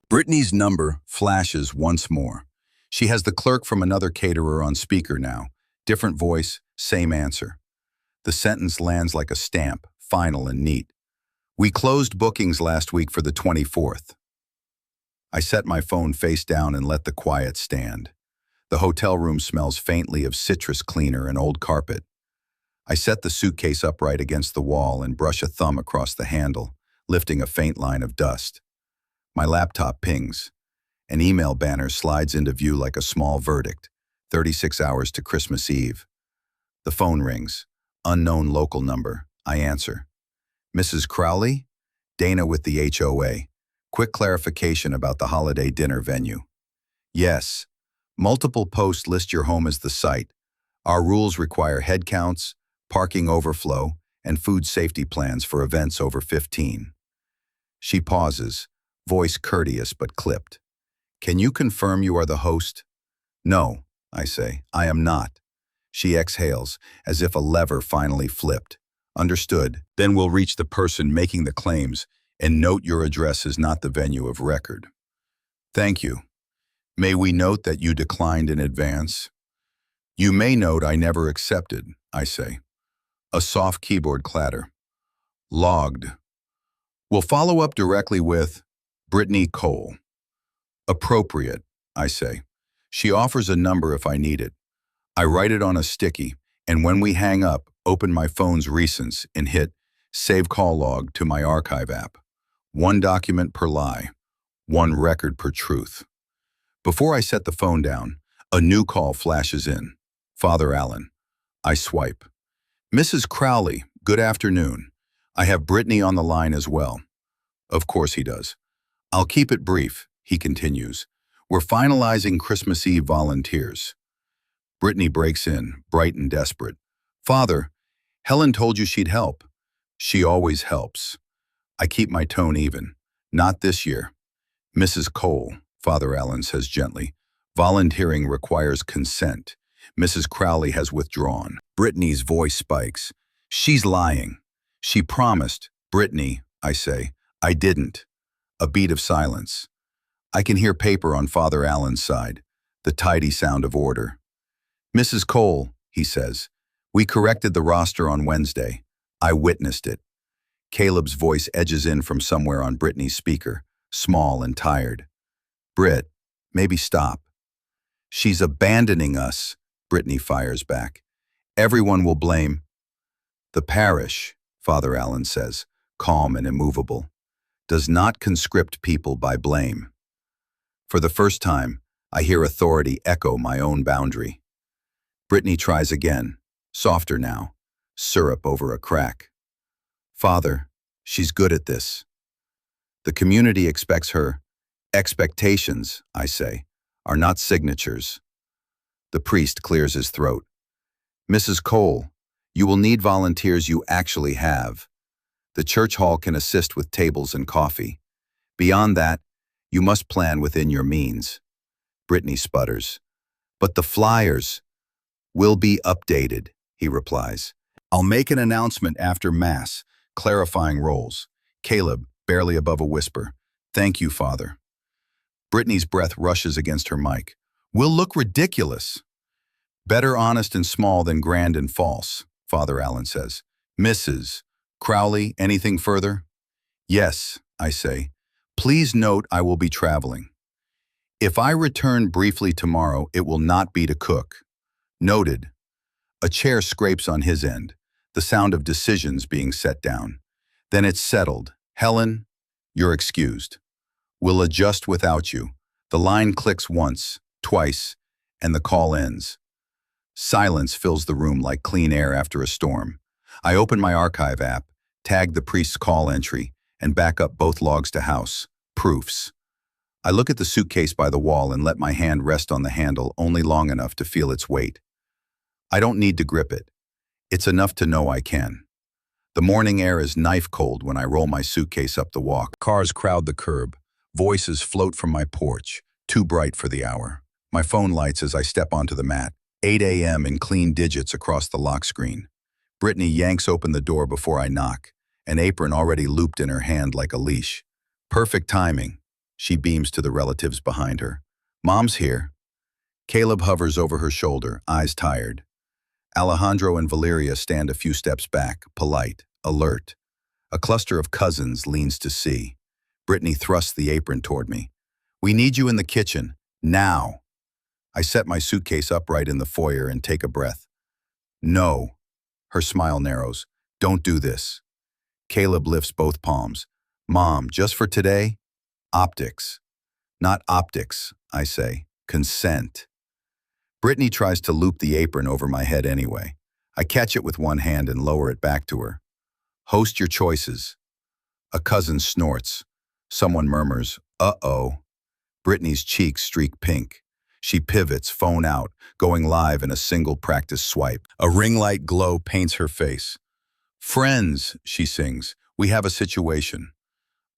Brittany's number flashes once more. She has the clerk from another caterer on speaker now. Different voice, same answer. The sentence lands like a stamp, final and neat. We closed bookings last week for the 24th. I set my phone face down and let the quiet stand. The hotel room smells faintly of citrus cleaner and old carpet. I set the suitcase upright against the wall and brush a thumb across the handle, lifting a faint line of dust. My laptop pings. An email banner slides into view like a small verdict, 36 hours to Christmas Eve. The phone rings. Unknown local number. I answer. Mrs. Crowley? Dana with the HOA. Quick clarification about the holiday dinner venue. Yes. Multiple posts list your home as the site. Our rules require head counts, parking overflow, and food safety plans for events over 15. She pauses, voice courteous but clipped. Can you confirm you are the host? No, I say, I am not. She exhales, as if a lever finally flipped. Understood. Then we'll reach the person making the claims and note your address is not the venue of record. Thank you. May we note that you declined in advance? You may note I never accepted, I say. A soft keyboard clatter. Logged. We'll follow up directly with Brittany Cole. Appropriate, I say. She offers a number if I need it. I write it on a sticky, and when we hang up, open my phone's recents and hit Save Call Log to my archive app. One document per lie, one record per truth. Before I set the phone down, a new call flashes in. Father Allen. I swipe. Mrs. Crowley, good afternoon. I have Brittany on the line as well. Of course he does. I'll keep it brief, he continues. We're finalizing Christmas Eve volunteers. Brittany breaks in, bright and desperate. Father, Helen told you she'd help. She always helps. I keep my tone even. Not this year. Mrs. Cole, Father Allen says gently, volunteering requires consent. Mrs. Crowley has withdrawn. Brittany's voice spikes. She's lying. She promised. Brittany, I say. I didn't. A beat of silence. I can hear paper on Father Allen's side, the tidy sound of order. Mrs. Cole, he says, we corrected the roster on Wednesday. I witnessed it. Caleb's voice edges in from somewhere on Brittany's speaker, small and tired. Britt, maybe stop. She's abandoning us, Brittany fires back. Everyone will blame. The parish, Father Allen says, calm and immovable, does not conscript people by blame. For the first time, I hear authority echo my own boundary. Brittany tries again, softer now, syrup over a crack. Father, she's good at this. The community expects her. Expectations, I say, are not signatures. The priest clears his throat. Mrs. Cole, you will need volunteers you actually have. The church hall can assist with tables and coffee. Beyond that, you must plan within your means. Brittany sputters. But the flyers will be updated, he replies. I'll make an announcement after Mass, clarifying roles. Caleb, barely above a whisper. Thank you, Father. Brittany's breath rushes against her mic. We'll look ridiculous. Better honest and small than grand and false, Father Allen says. Mrs. Crowley, anything further? Yes, I say. Please note I will be traveling. If I return briefly tomorrow, it will not be to cook. Noted. A chair scrapes on his end, the sound of decisions being set down. Then it's settled. Helen, you're excused. We'll adjust without you. The line clicks once, twice, and the call ends. Silence fills the room like clean air after a storm. I open my archive app, tag the priest's call entry, and back up both logs to house. Proofs. I look at the suitcase by the wall and let my hand rest on the handle only long enough to feel its weight. I don't need to grip it. It's enough to know I can. The morning air is knife cold when I roll my suitcase up the walk. Cars crowd the curb. Voices float from my porch, too bright for the hour. My phone lights as I step onto the mat. 8 a.m. in clean digits across the lock screen. Brittany yanks open the door before I knock, an apron already looped in her hand like a leash. Perfect timing. She beams to the relatives behind her. Mom's here. Caleb hovers over her shoulder, eyes tired. Alejandro and Valeria stand a few steps back, polite, alert. A cluster of cousins leans to see. Brittany thrusts the apron toward me. We need you in the kitchen, now. I set my suitcase upright in the foyer and take a breath. No. Her smile narrows. Don't do this. Caleb lifts both palms. Mom, just for today? Optics. Not optics, I say. Consent. Brittany tries to loop the apron over my head anyway. I catch it with one hand and lower it back to her. Host your choices. A cousin snorts. Someone murmurs, uh-oh. Brittany's cheeks streak pink. She pivots, phone out, going live in a single practice swipe. A ring light glow paints her face. Friends, she sings, we have a situation.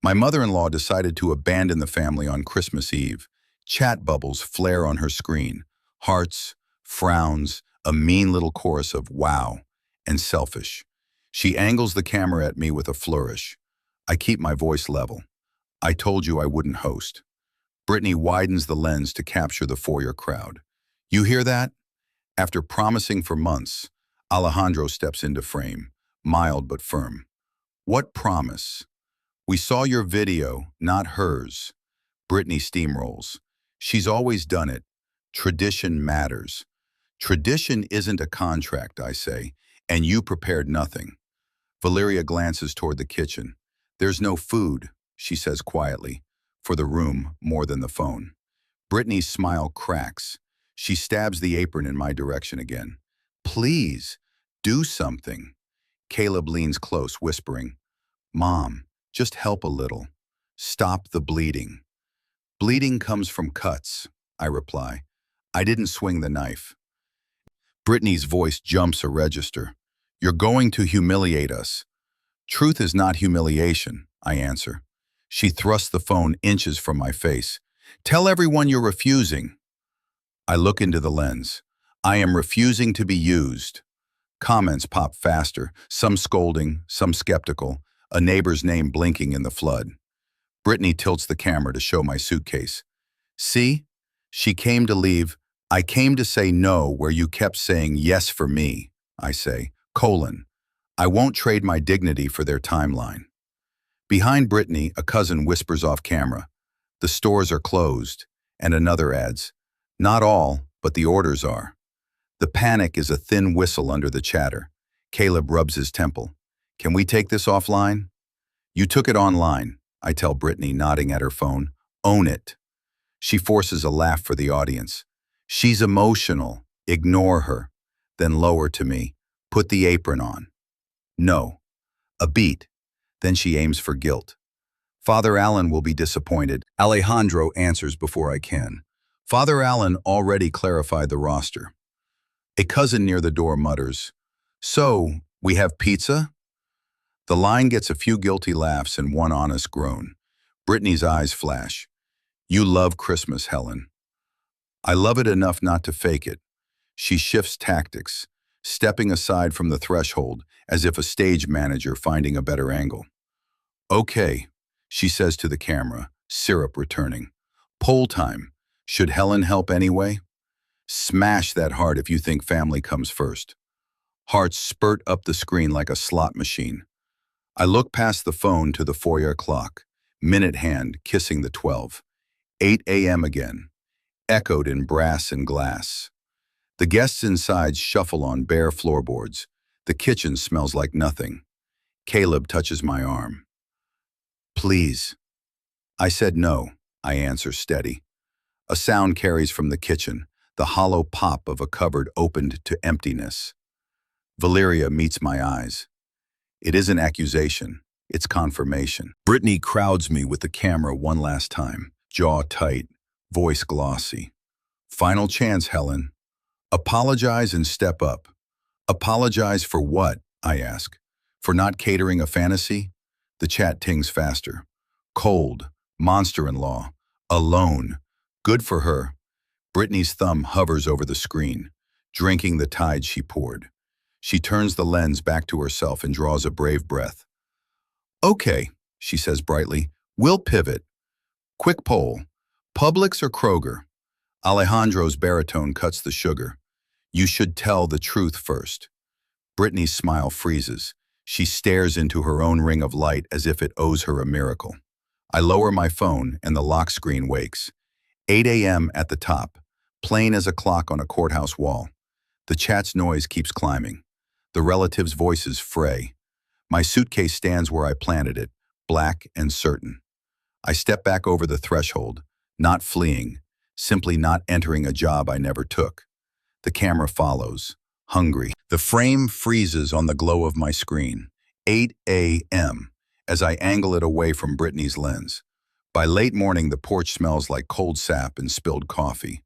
My mother-in-law decided to abandon the family on Christmas Eve. Chat bubbles flare on her screen. Hearts, frowns, a mean little chorus of wow, and selfish. She angles the camera at me with a flourish. I keep my voice level. I told you I wouldn't host. Brittany widens the lens to capture the foyer crowd. You hear that? After promising for months, Alejandro steps into frame, mild but firm. What promise? We saw your video, not hers. Brittany steamrolls. She's always done it. Tradition matters. Tradition isn't a contract, I say, and you prepared nothing. Valeria glances toward the kitchen. There's no food, she says quietly, for the room more than the phone. Brittany's smile cracks. She stabs the apron in my direction again. Please, do something. Caleb leans close, whispering, Mom, just help a little. Stop the bleeding. Bleeding comes from cuts, I reply. I didn't swing the knife. Brittany's voice jumps a register. You're going to humiliate us. Truth is not humiliation, I answer. She thrusts the phone inches from my face. Tell everyone you're refusing. I look into the lens. I am refusing to be used. Comments pop faster, some scolding, some skeptical, a neighbor's name blinking in the flood. Brittany tilts the camera to show my suitcase. See? She came to leave. I came to say no where you kept saying yes for me, I say, colon. I won't trade my dignity for their timeline. Behind Brittany, a cousin whispers off camera. The stores are closed, and another adds. Not all, but the orders are. The panic is a thin whistle under the chatter. Caleb rubs his temple. Can we take this offline? You took it online, I tell Brittany, nodding at her phone. Own it. She forces a laugh for the audience. She's emotional. Ignore her. Then lower to me. Put the apron on. No. A beat. Then she aims for guilt. Father Allen will be disappointed. Alejandro answers before I can. Father Allen already clarified the roster. A cousin near the door mutters, So, we have pizza? The line gets a few guilty laughs and one honest groan. Brittany's eyes flash. You love Christmas, Helen. I love it enough not to fake it. She shifts tactics, stepping aside from the threshold as if a stage manager finding a better angle. Okay, she says to the camera, syrup returning. Poll time. Should Helen help anyway? Smash that heart if you think family comes first. Hearts spurt up the screen like a slot machine. I look past the phone to the foyer clock, minute hand kissing the 12. 8 a.m. again, echoed in brass and glass. The guests inside shuffle on bare floorboards. The kitchen smells like nothing. Caleb touches my arm. Please. I said no, I answer steady. A sound carries from the kitchen, the hollow pop of a cupboard opened to emptiness. Valeria meets my eyes. It isn't accusation, it's confirmation. Brittany crowds me with the camera one last time, jaw tight, voice glossy. Final chance, Helen. Apologize and step up. Apologize for what? I ask. For not catering a fantasy? The chat tings faster. Cold, monster-in-law, alone. Good for her. Brittany's thumb hovers over the screen, drinking the tide she poured. She turns the lens back to herself and draws a brave breath. Okay, she says brightly, we'll pivot. Quick poll. Publix or Kroger? Alejandro's baritone cuts the sugar. You should tell the truth first. Brittany's smile freezes. She stares into her own ring of light as if it owes her a miracle. I lower my phone and the lock screen wakes. 8 a.m. at the top, plain as a clock on a courthouse wall. The chat's noise keeps climbing. The relatives' voices fray. My suitcase stands where I planted it, black and certain. I step back over the threshold, not fleeing, simply not entering a job I never took. The camera follows, hungry. The frame freezes on the glow of my screen. 8 a.m. as I angle it away from Brittany's lens. By late morning, the porch smells like cold sap and spilled coffee.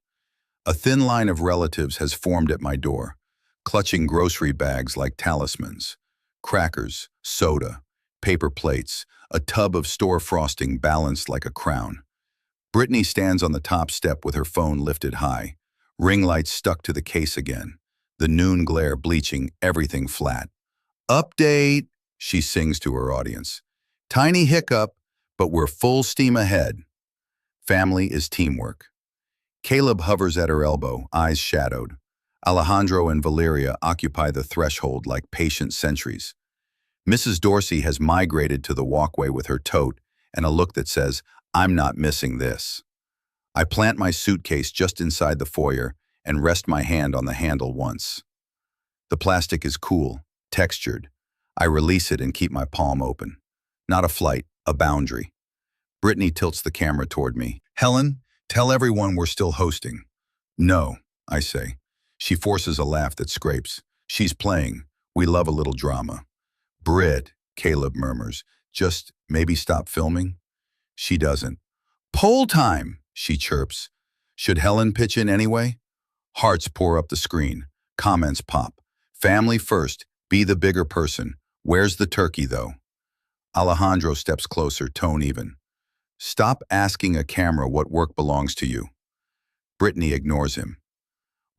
A thin line of relatives has formed at my door, clutching grocery bags like talismans. Crackers, soda, paper plates, a tub of store frosting balanced like a crown. Brittany stands on the top step with her phone lifted high, ring lights stuck to the case again, the noon glare bleaching everything flat. Update, she sings to her audience. Tiny hiccup, but we're full steam ahead. Family is teamwork. Caleb hovers at her elbow, eyes shadowed. Alejandro and Valeria occupy the threshold like patient sentries. Mrs. Dorsey has migrated to the walkway with her tote and a look that says, I'm not missing this. I plant my suitcase just inside the foyer and rest my hand on the handle once. The plastic is cool, textured. I release it and keep my palm open. Not a flight, a boundary. Brittany tilts the camera toward me. Helen, tell everyone we're still hosting. No, I say. She forces a laugh that scrapes. She's playing. We love a little drama. Britt, Caleb murmurs. Just maybe stop filming? She doesn't. Poll time, she chirps. Should Helen pitch in anyway? Hearts pour up the screen. Comments pop. Family first. Be the bigger person. Where's the turkey, though? Alejandro steps closer, tone even. Stop asking a camera what work belongs to you. Brittany ignores him.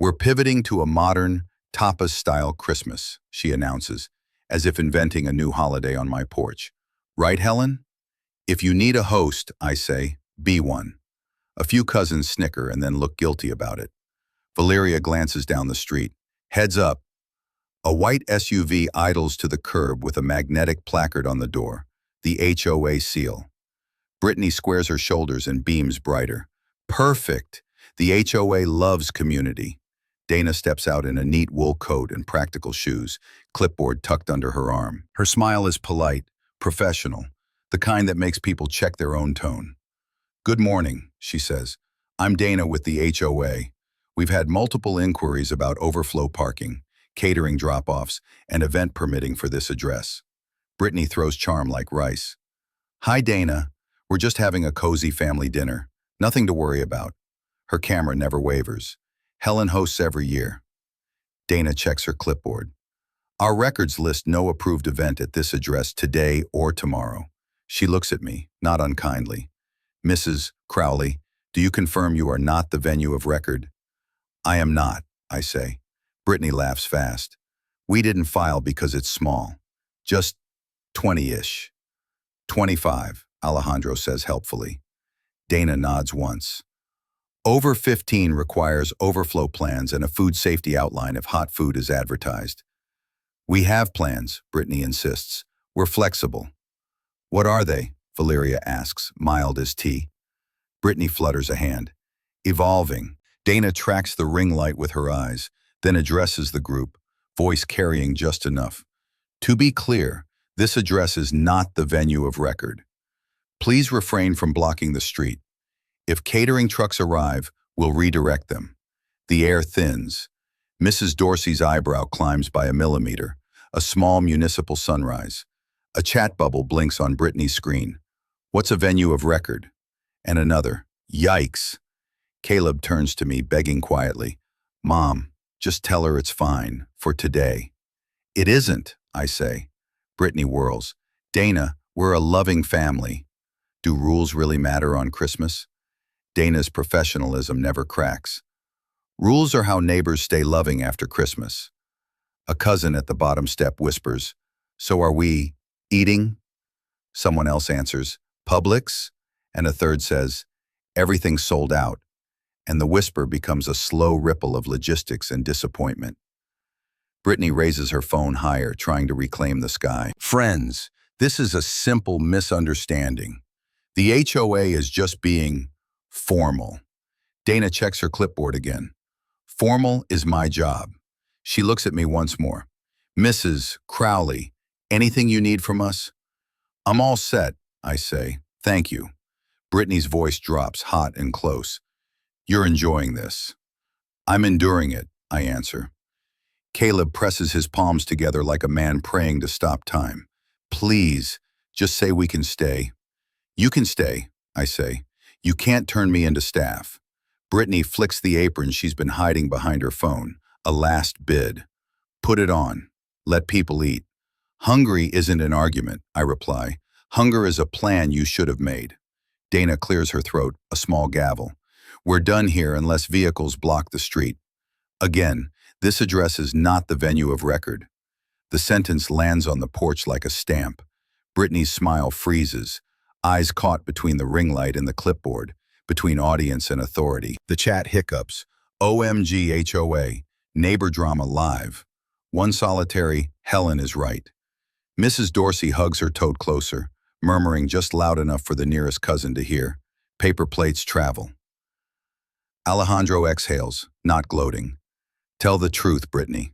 We're pivoting to a modern, tapas-style Christmas, she announces, as if inventing a new holiday on my porch. Right, Helen? If you need a host, I say, be one. A few cousins snicker and then look guilty about it. Valeria glances down the street. Heads up. A white SUV idles to the curb with a magnetic placard on the door, the HOA seal. Brittany squares her shoulders and beams brighter. Perfect. The HOA loves community. Dana steps out in a neat wool coat and practical shoes, clipboard tucked under her arm. Her smile is polite, professional, the kind that makes people check their own tone. Good morning, she says. I'm Dana with the HOA. We've had multiple inquiries about overflow parking, catering drop-offs, and event permitting for this address. Brittany throws charm like rice. Hi, Dana. We're just having a cozy family dinner. Nothing to worry about. Her camera never wavers. Helen hosts every year. Dana checks her clipboard. Our records list no approved event at this address today or tomorrow. She looks at me, not unkindly. Mrs. Crowley, do you confirm you are not the venue of record? I am not, I say. Brittany laughs fast. We didn't file because it's small. Just 20-ish. 25, Alejandro says helpfully. Dana nods once. Over 15 requires overflow plans and a food safety outline if hot food is advertised. We have plans, Brittany insists. We're flexible. What are they? Valeria asks, mild as tea. Brittany flutters a hand. Evolving. Dana tracks the ring light with her eyes, then addresses the group, voice carrying just enough. To be clear, this address is not the venue of record. Please refrain from blocking the street. If catering trucks arrive, we'll redirect them. The air thins. Mrs. Dorsey's eyebrow climbs by a millimeter. A small municipal sunrise. A chat bubble blinks on Brittany's screen. What's a venue of record? And another. Yikes. Caleb turns to me, begging quietly. Mom, just tell her it's fine, for today. It isn't, I say. Brittany whirls. Dana, we're a loving family. Do rules really matter on Christmas? Dana's professionalism never cracks. Rules are how neighbors stay loving after Christmas. A cousin at the bottom step whispers, so are we eating? Someone else answers, Publix? And a third says, everything's sold out. And the whisper becomes a slow ripple of logistics and disappointment. Brittany raises her phone higher, trying to reclaim the sky. Friends, this is a simple misunderstanding. The HOA is just being formal. Dana checks her clipboard again. Formal is my job. She looks at me once more. Mrs. Crowley, anything you need from us? I'm all set, I say. Thank you. Brittany's voice drops, hot and close. You're enjoying this. I'm enduring it, I answer. Caleb presses his palms together like a man praying to stop time. Please, just say we can stay. You can stay, I say. You can't turn me into staff. Brittany flicks the apron she's been hiding behind her phone. A last bid. Put it on. Let people eat. Hungry isn't an argument, I reply. Hunger is a plan you should have made. Dana clears her throat, a small gavel. We're done here unless vehicles block the street. Again, this address is not the venue of record. The sentence lands on the porch like a stamp. Brittany's smile freezes, eyes caught between the ring light and the clipboard, between audience and authority. The chat hiccups. OMG HOA, neighbor drama live. One solitary, Helen is right. Mrs. Dorsey hugs her toad closer, murmuring just loud enough for the nearest cousin to hear. Paper plates travel. Alejandro exhales, not gloating. Tell the truth, Brittany.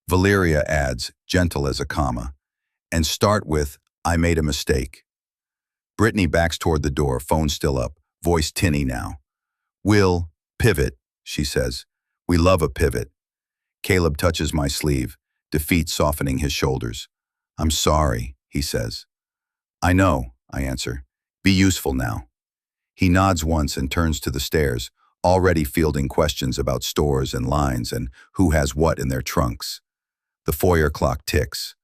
Valeria adds, gentle as a comma, and start with, I made a mistake. Brittany backs toward the door, phone still up, voice tinny now. We'll pivot, she says. We love a pivot. Caleb touches my sleeve, defeat softening his shoulders. I'm sorry, he says. I know, I answer. Be useful now. He nods once and turns to the stairs, already fielding questions about stores and lines and who has what in their trunks. The foyer clock ticks.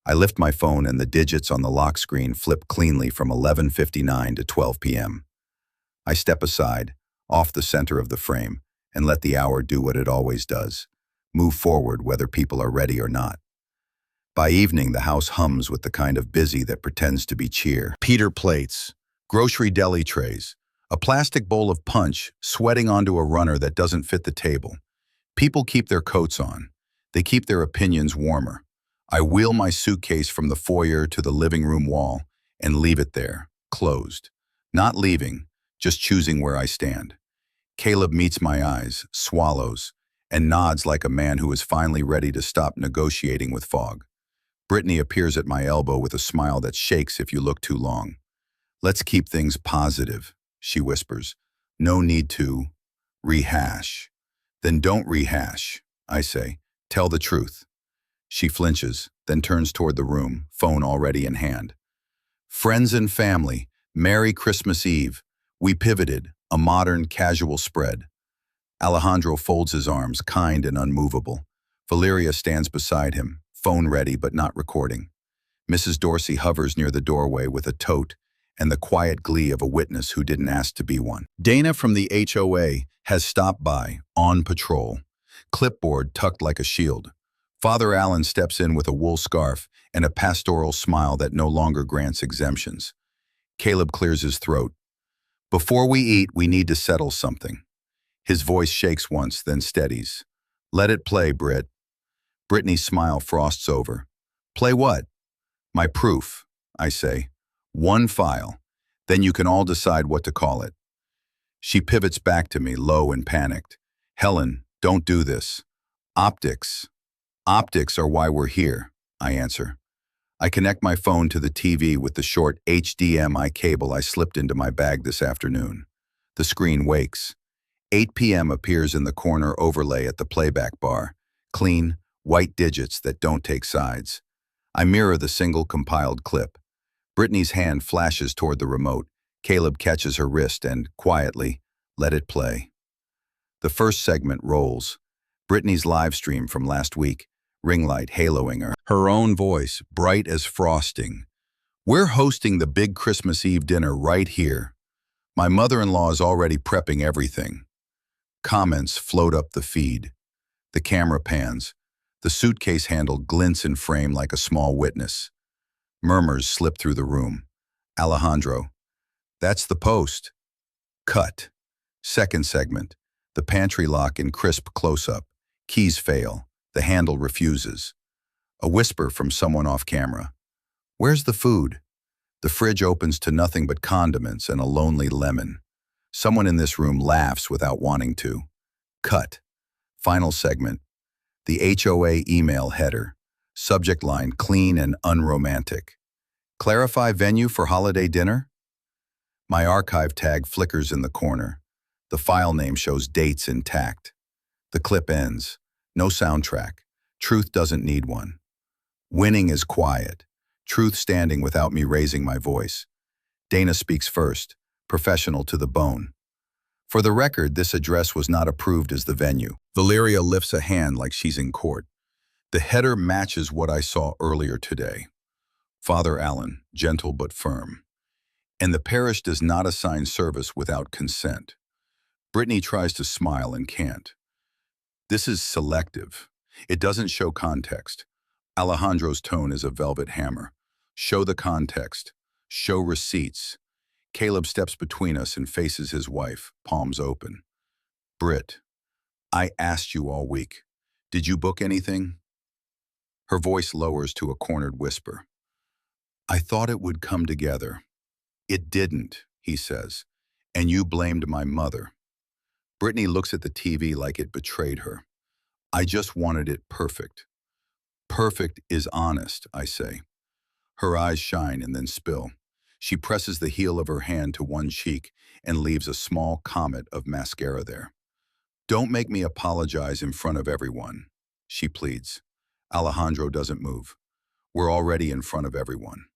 I lift my phone and the digits on the lock screen flip cleanly from 11:59 to 12 p.m. I step aside, off the center of the frame, and let the hour do what it always does. Move forward whether people are ready or not. By evening, the house hums with the kind of busy that pretends to be cheer. Peter plates, grocery deli trays, a plastic bowl of punch sweating onto a runner that doesn't fit the table. People keep their coats on. They keep their opinions warmer. I wheel my suitcase from the foyer to the living room wall and leave it there, closed. Not leaving, just choosing where I stand. Caleb meets my eyes, swallows, and nods like a man who is finally ready to stop negotiating with fog. Brittany appears at my elbow with a smile that shakes if you look too long. Let's keep things positive, she whispers. No need to rehash. Then don't rehash, I say. Tell the truth. She flinches, then turns toward the room, phone already in hand. Friends and family, Merry Christmas Eve. We pivoted, a modern, casual spread. Alejandro folds his arms, kind and unmovable. Valeria stands beside him, phone ready but not recording. Mrs. Dorsey hovers near the doorway with a tote and the quiet glee of a witness who didn't ask to be one. Dana from the HOA has stopped by, on patrol. Clipboard tucked like a shield. Father Allen steps in with a wool scarf and a pastoral smile that no longer grants exemptions. Caleb clears his throat. Before we eat, we need to settle something. His voice shakes once, then steadies. Let it play, Britt. Brittany's smile frosts over. Play what? My proof, I say. One file. Then you can all decide what to call it. She pivots back to me, low and panicked. Helen, don't do this. Optics. Optics are why we're here, I answer. I connect my phone to the TV with the short HDMI cable I slipped into my bag this afternoon. The screen wakes. 8 p.m. appears in the corner overlay at the playback bar. Clean, white digits that don't take sides. I mirror the single compiled clip. Brittany's hand flashes toward the remote. Caleb catches her wrist and, quietly, let it play. The first segment rolls. Brittany's live stream from last week, ring light haloing her. Her own voice, bright as frosting. We're hosting the big Christmas Eve dinner right here. My mother-in-law is already prepping everything. Comments float up the feed. The camera pans. The suitcase handle glints in frame like a small witness. Murmurs slip through the room. Alejandro. That's the post. Cut. Second segment. The pantry lock in crisp close-up. Keys fail. The handle refuses. A whisper from someone off camera. Where's the food? The fridge opens to nothing but condiments and a lonely lemon. Someone in this room laughs without wanting to. Cut. Final segment. The HOA email header. Subject line clean and unromantic. Clarify venue for holiday dinner? My archive tag flickers in the corner. The file name shows dates intact. The clip ends. No soundtrack. Truth doesn't need one. Winning is quiet. Truth standing without me raising my voice. Dana speaks first, professional to the bone. For the record, this address was not approved as the venue. Valeria lifts a hand like she's in court. The header matches what I saw earlier today. Father Allen, gentle but firm. And the parish does not assign service without consent. Brittany tries to smile and can't. This is selective. It doesn't show context. Alejandro's tone is a velvet hammer. Show the context. Show receipts. Caleb steps between us and faces his wife, palms open. Britt, I asked you all week. Did you book anything? Her voice lowers to a cornered whisper. I thought it would come together. It didn't, he says, and you blamed my mother. Brittany looks at the TV like it betrayed her. I just wanted it perfect. Perfect is honest, I say. Her eyes shine and then spill. She presses the heel of her hand to one cheek and leaves a small comet of mascara there. Don't make me apologize in front of everyone, she pleads. Alejandro doesn't move. We're already in front of everyone.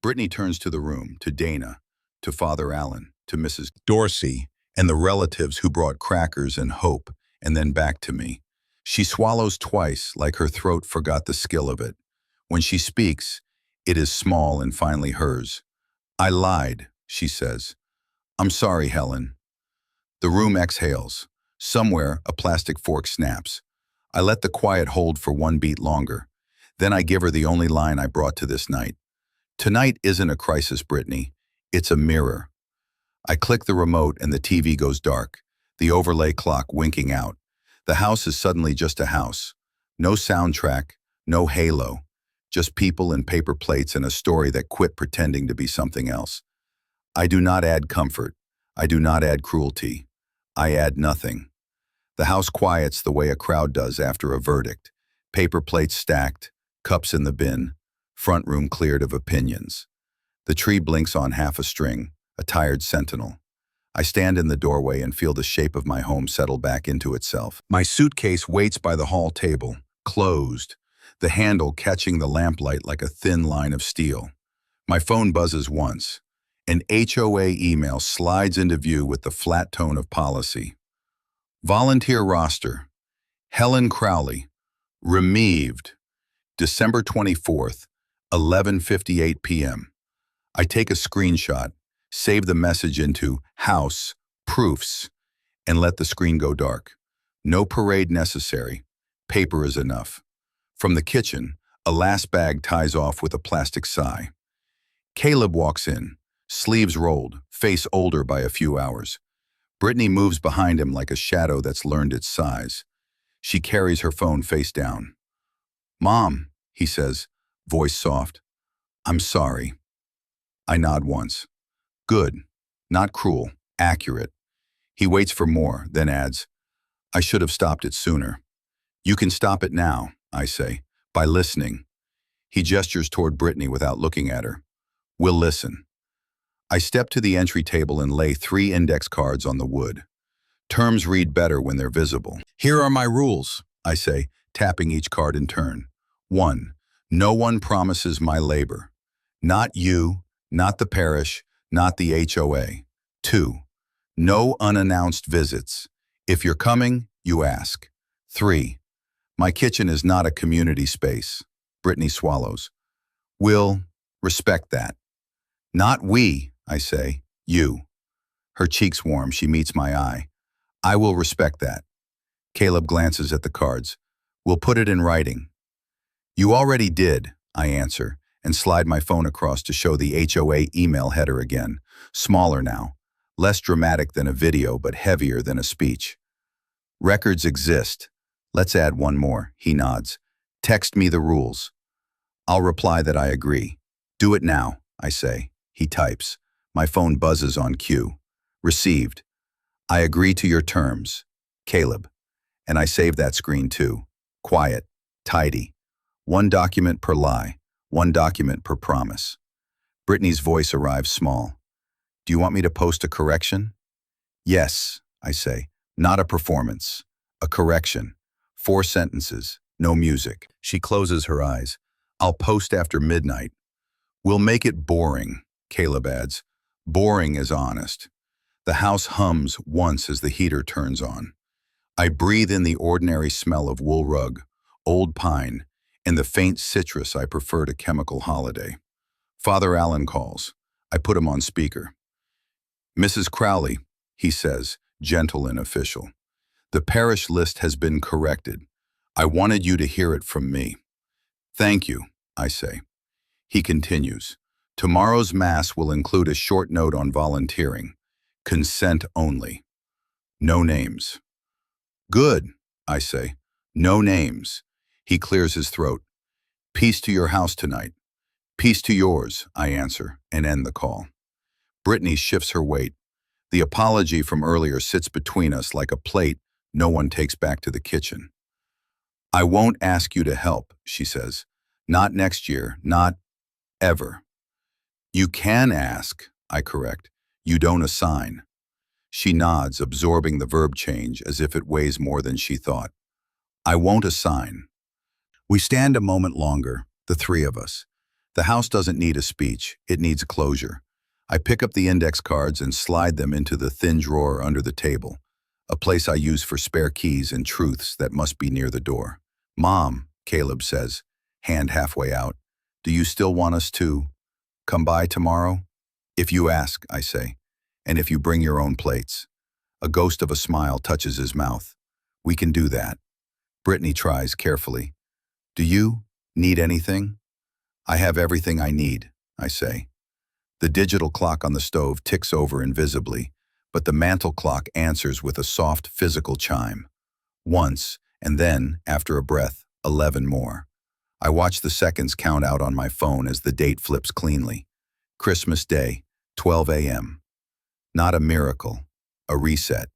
Brittany turns to the room, to Dana, to Father Allen, to Mrs. Dorsey, and the relatives who brought crackers and hope, and then back to me. She swallows twice, like her throat forgot the skill of it. When she speaks, it is small and finally hers. I lied, she says. I'm sorry, Helen. The room exhales. Somewhere, a plastic fork snaps. I let the quiet hold for one beat longer. Then I give her the only line I brought to this night. Tonight isn't a crisis, Brittany. It's a mirror. I click the remote and the TV goes dark, the overlay clock winking out. The house is suddenly just a house. No soundtrack, no halo. Just people and paper plates and a story that quit pretending to be something else. I do not add comfort. I do not add cruelty. I add nothing. The house quiets the way a crowd does after a verdict. Paper plates stacked, cups in the bin, front room cleared of opinions. The tree blinks on half a string, a tired sentinel. I stand in the doorway and feel the shape of my home settle back into itself. My suitcase waits by the hall table, closed, the handle catching the lamplight like a thin line of steel. My phone buzzes once. An HOA email slides into view with the flat tone of policy. Volunteer roster. Helen Crowley. Removed. December 24th, 11:58 p.m. I take a screenshot, save the message into House, Proofs, and let the screen go dark. No parade necessary. Paper is enough. From the kitchen, a last bag ties off with a plastic sigh. Caleb walks in, sleeves rolled, face older by a few hours. Brittany moves behind him like a shadow that's learned its size. She carries her phone face down. Mom, he says, voice soft. I'm sorry. I nod once. Good. Not cruel. Accurate. He waits for more, then adds, I should have stopped it sooner. You can stop it now, I say, by listening. He gestures toward Brittany without looking at her. We'll listen. I step to the entry table and lay 3 index cards on the wood. Terms read better when they're visible. Here are my rules, I say, tapping each card in turn. 1. No one promises my labor. Not you, not the parish, not the HOA. 2. No unannounced visits. If you're coming, you ask. 3. My kitchen is not a community space. Brittany swallows. We'll respect that. Not we, I say. You. Her cheeks warm, she meets my eye. I will respect that. Caleb glances at the cards. We'll put it in writing. You already did, I answer, and slide my phone across to show the HOA email header again. Smaller now. Less dramatic than a video, but heavier than a speech. Records exist. Let's add one more, he nods. Text me the rules. I'll reply that I agree. Do it now, I say. He types. My phone buzzes on cue. Received. I agree to your terms. Caleb. And I save that screen too. Quiet. Tidy. One document per lie. One document per promise. Brittany's voice arrives small. Do you want me to post a correction? Yes, I say. Not a performance. A correction. 4 sentences. No music. She closes her eyes. I'll post after midnight. We'll make it boring, Caleb adds. Boring is honest. The house hums once as the heater turns on. I breathe in the ordinary smell of wool rug, old pine, and the faint citrus I prefer to chemical holiday. Father Allen calls. I put him on speaker. Mrs. Crowley, he says, gentle and official. The parish list has been corrected. I wanted you to hear it from me. Thank you, I say. He continues. Tomorrow's Mass will include a short note on volunteering. Consent only. No names. Good, I say. No names. He clears his throat. Peace to your house tonight. Peace to yours, I answer, and end the call. Brittany shifts her weight. The apology from earlier sits between us like a plate no one takes back to the kitchen. I won't ask you to help, she says. Not next year, not ever. You can ask, I correct. You don't assign. She nods, absorbing the verb change as if it weighs more than she thought. I won't assign. We stand a moment longer, the three of us. The house doesn't need a speech, it needs closure. I pick up the index cards and slide them into the thin drawer under the table, a place I use for spare keys and truths that must be near the door. Mom, Caleb says, hand halfway out, do you still want us to come by tomorrow? If you ask, I say, and if you bring your own plates. A ghost of a smile touches his mouth. We can do that. Brittany tries carefully. Do you need anything? I have everything I need, I say. The digital clock on the stove ticks over invisibly, but the mantel clock answers with a soft physical chime. Once, and then, after a breath, 11 more. I watch the seconds count out on my phone as the date flips cleanly. Christmas Day, 12 a.m. Not a miracle, a reset.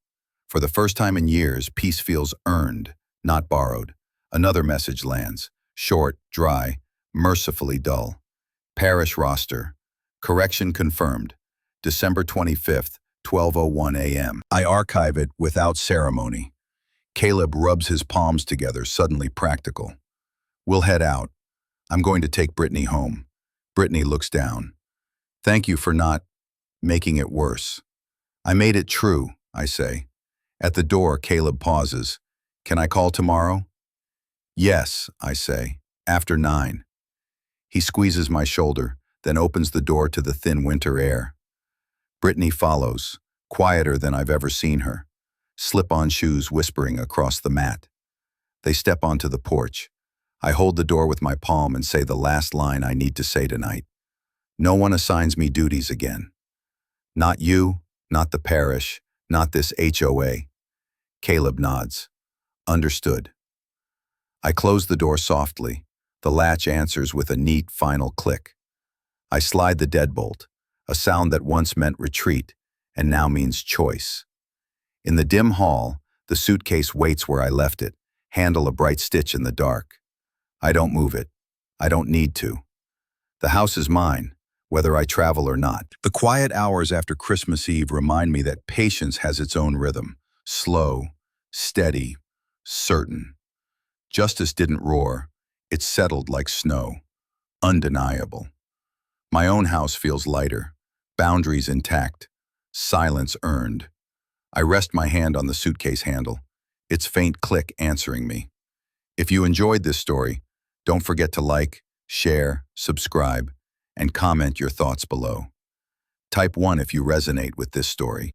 For the first time in years, peace feels earned, not borrowed. Another message lands, short, dry, mercifully dull. Parish roster. Correction confirmed. December 25th, 12:01 a.m. I archive it without ceremony. Caleb rubs his palms together, suddenly practical. We'll head out. I'm going to take Brittany home. Brittany looks down. Thank you for not making it worse. I made it true, I say. At the door, Caleb pauses. Can I call tomorrow? Yes, I say. After 9. He squeezes my shoulder, then opens the door to the thin winter air. Brittany follows, quieter than I've ever seen her. Slip-on shoes whispering across the mat. They step onto the porch. I hold the door with my palm and say the last line I need to say tonight. No one assigns me duties again. Not you, not the parish, not this HOA. Caleb nods. Understood. I close the door softly. The latch answers with a neat final click. I slide the deadbolt, a sound that once meant retreat and now means choice. In the dim hall, the suitcase waits where I left it, handle a bright stitch in the dark. I don't move it. I don't need to. The house is mine, whether I travel or not. The quiet hours after Christmas Eve remind me that patience has its own rhythm, Slow, steady, certain. Justice didn't roar. It settled like snow. Undeniable. My own house feels lighter. Boundaries intact. Silence earned. I rest my hand on the suitcase handle. Its faint click answering me. If you enjoyed this story, don't forget to like, share, subscribe, and comment your thoughts below. Type 1 if you resonate with this story.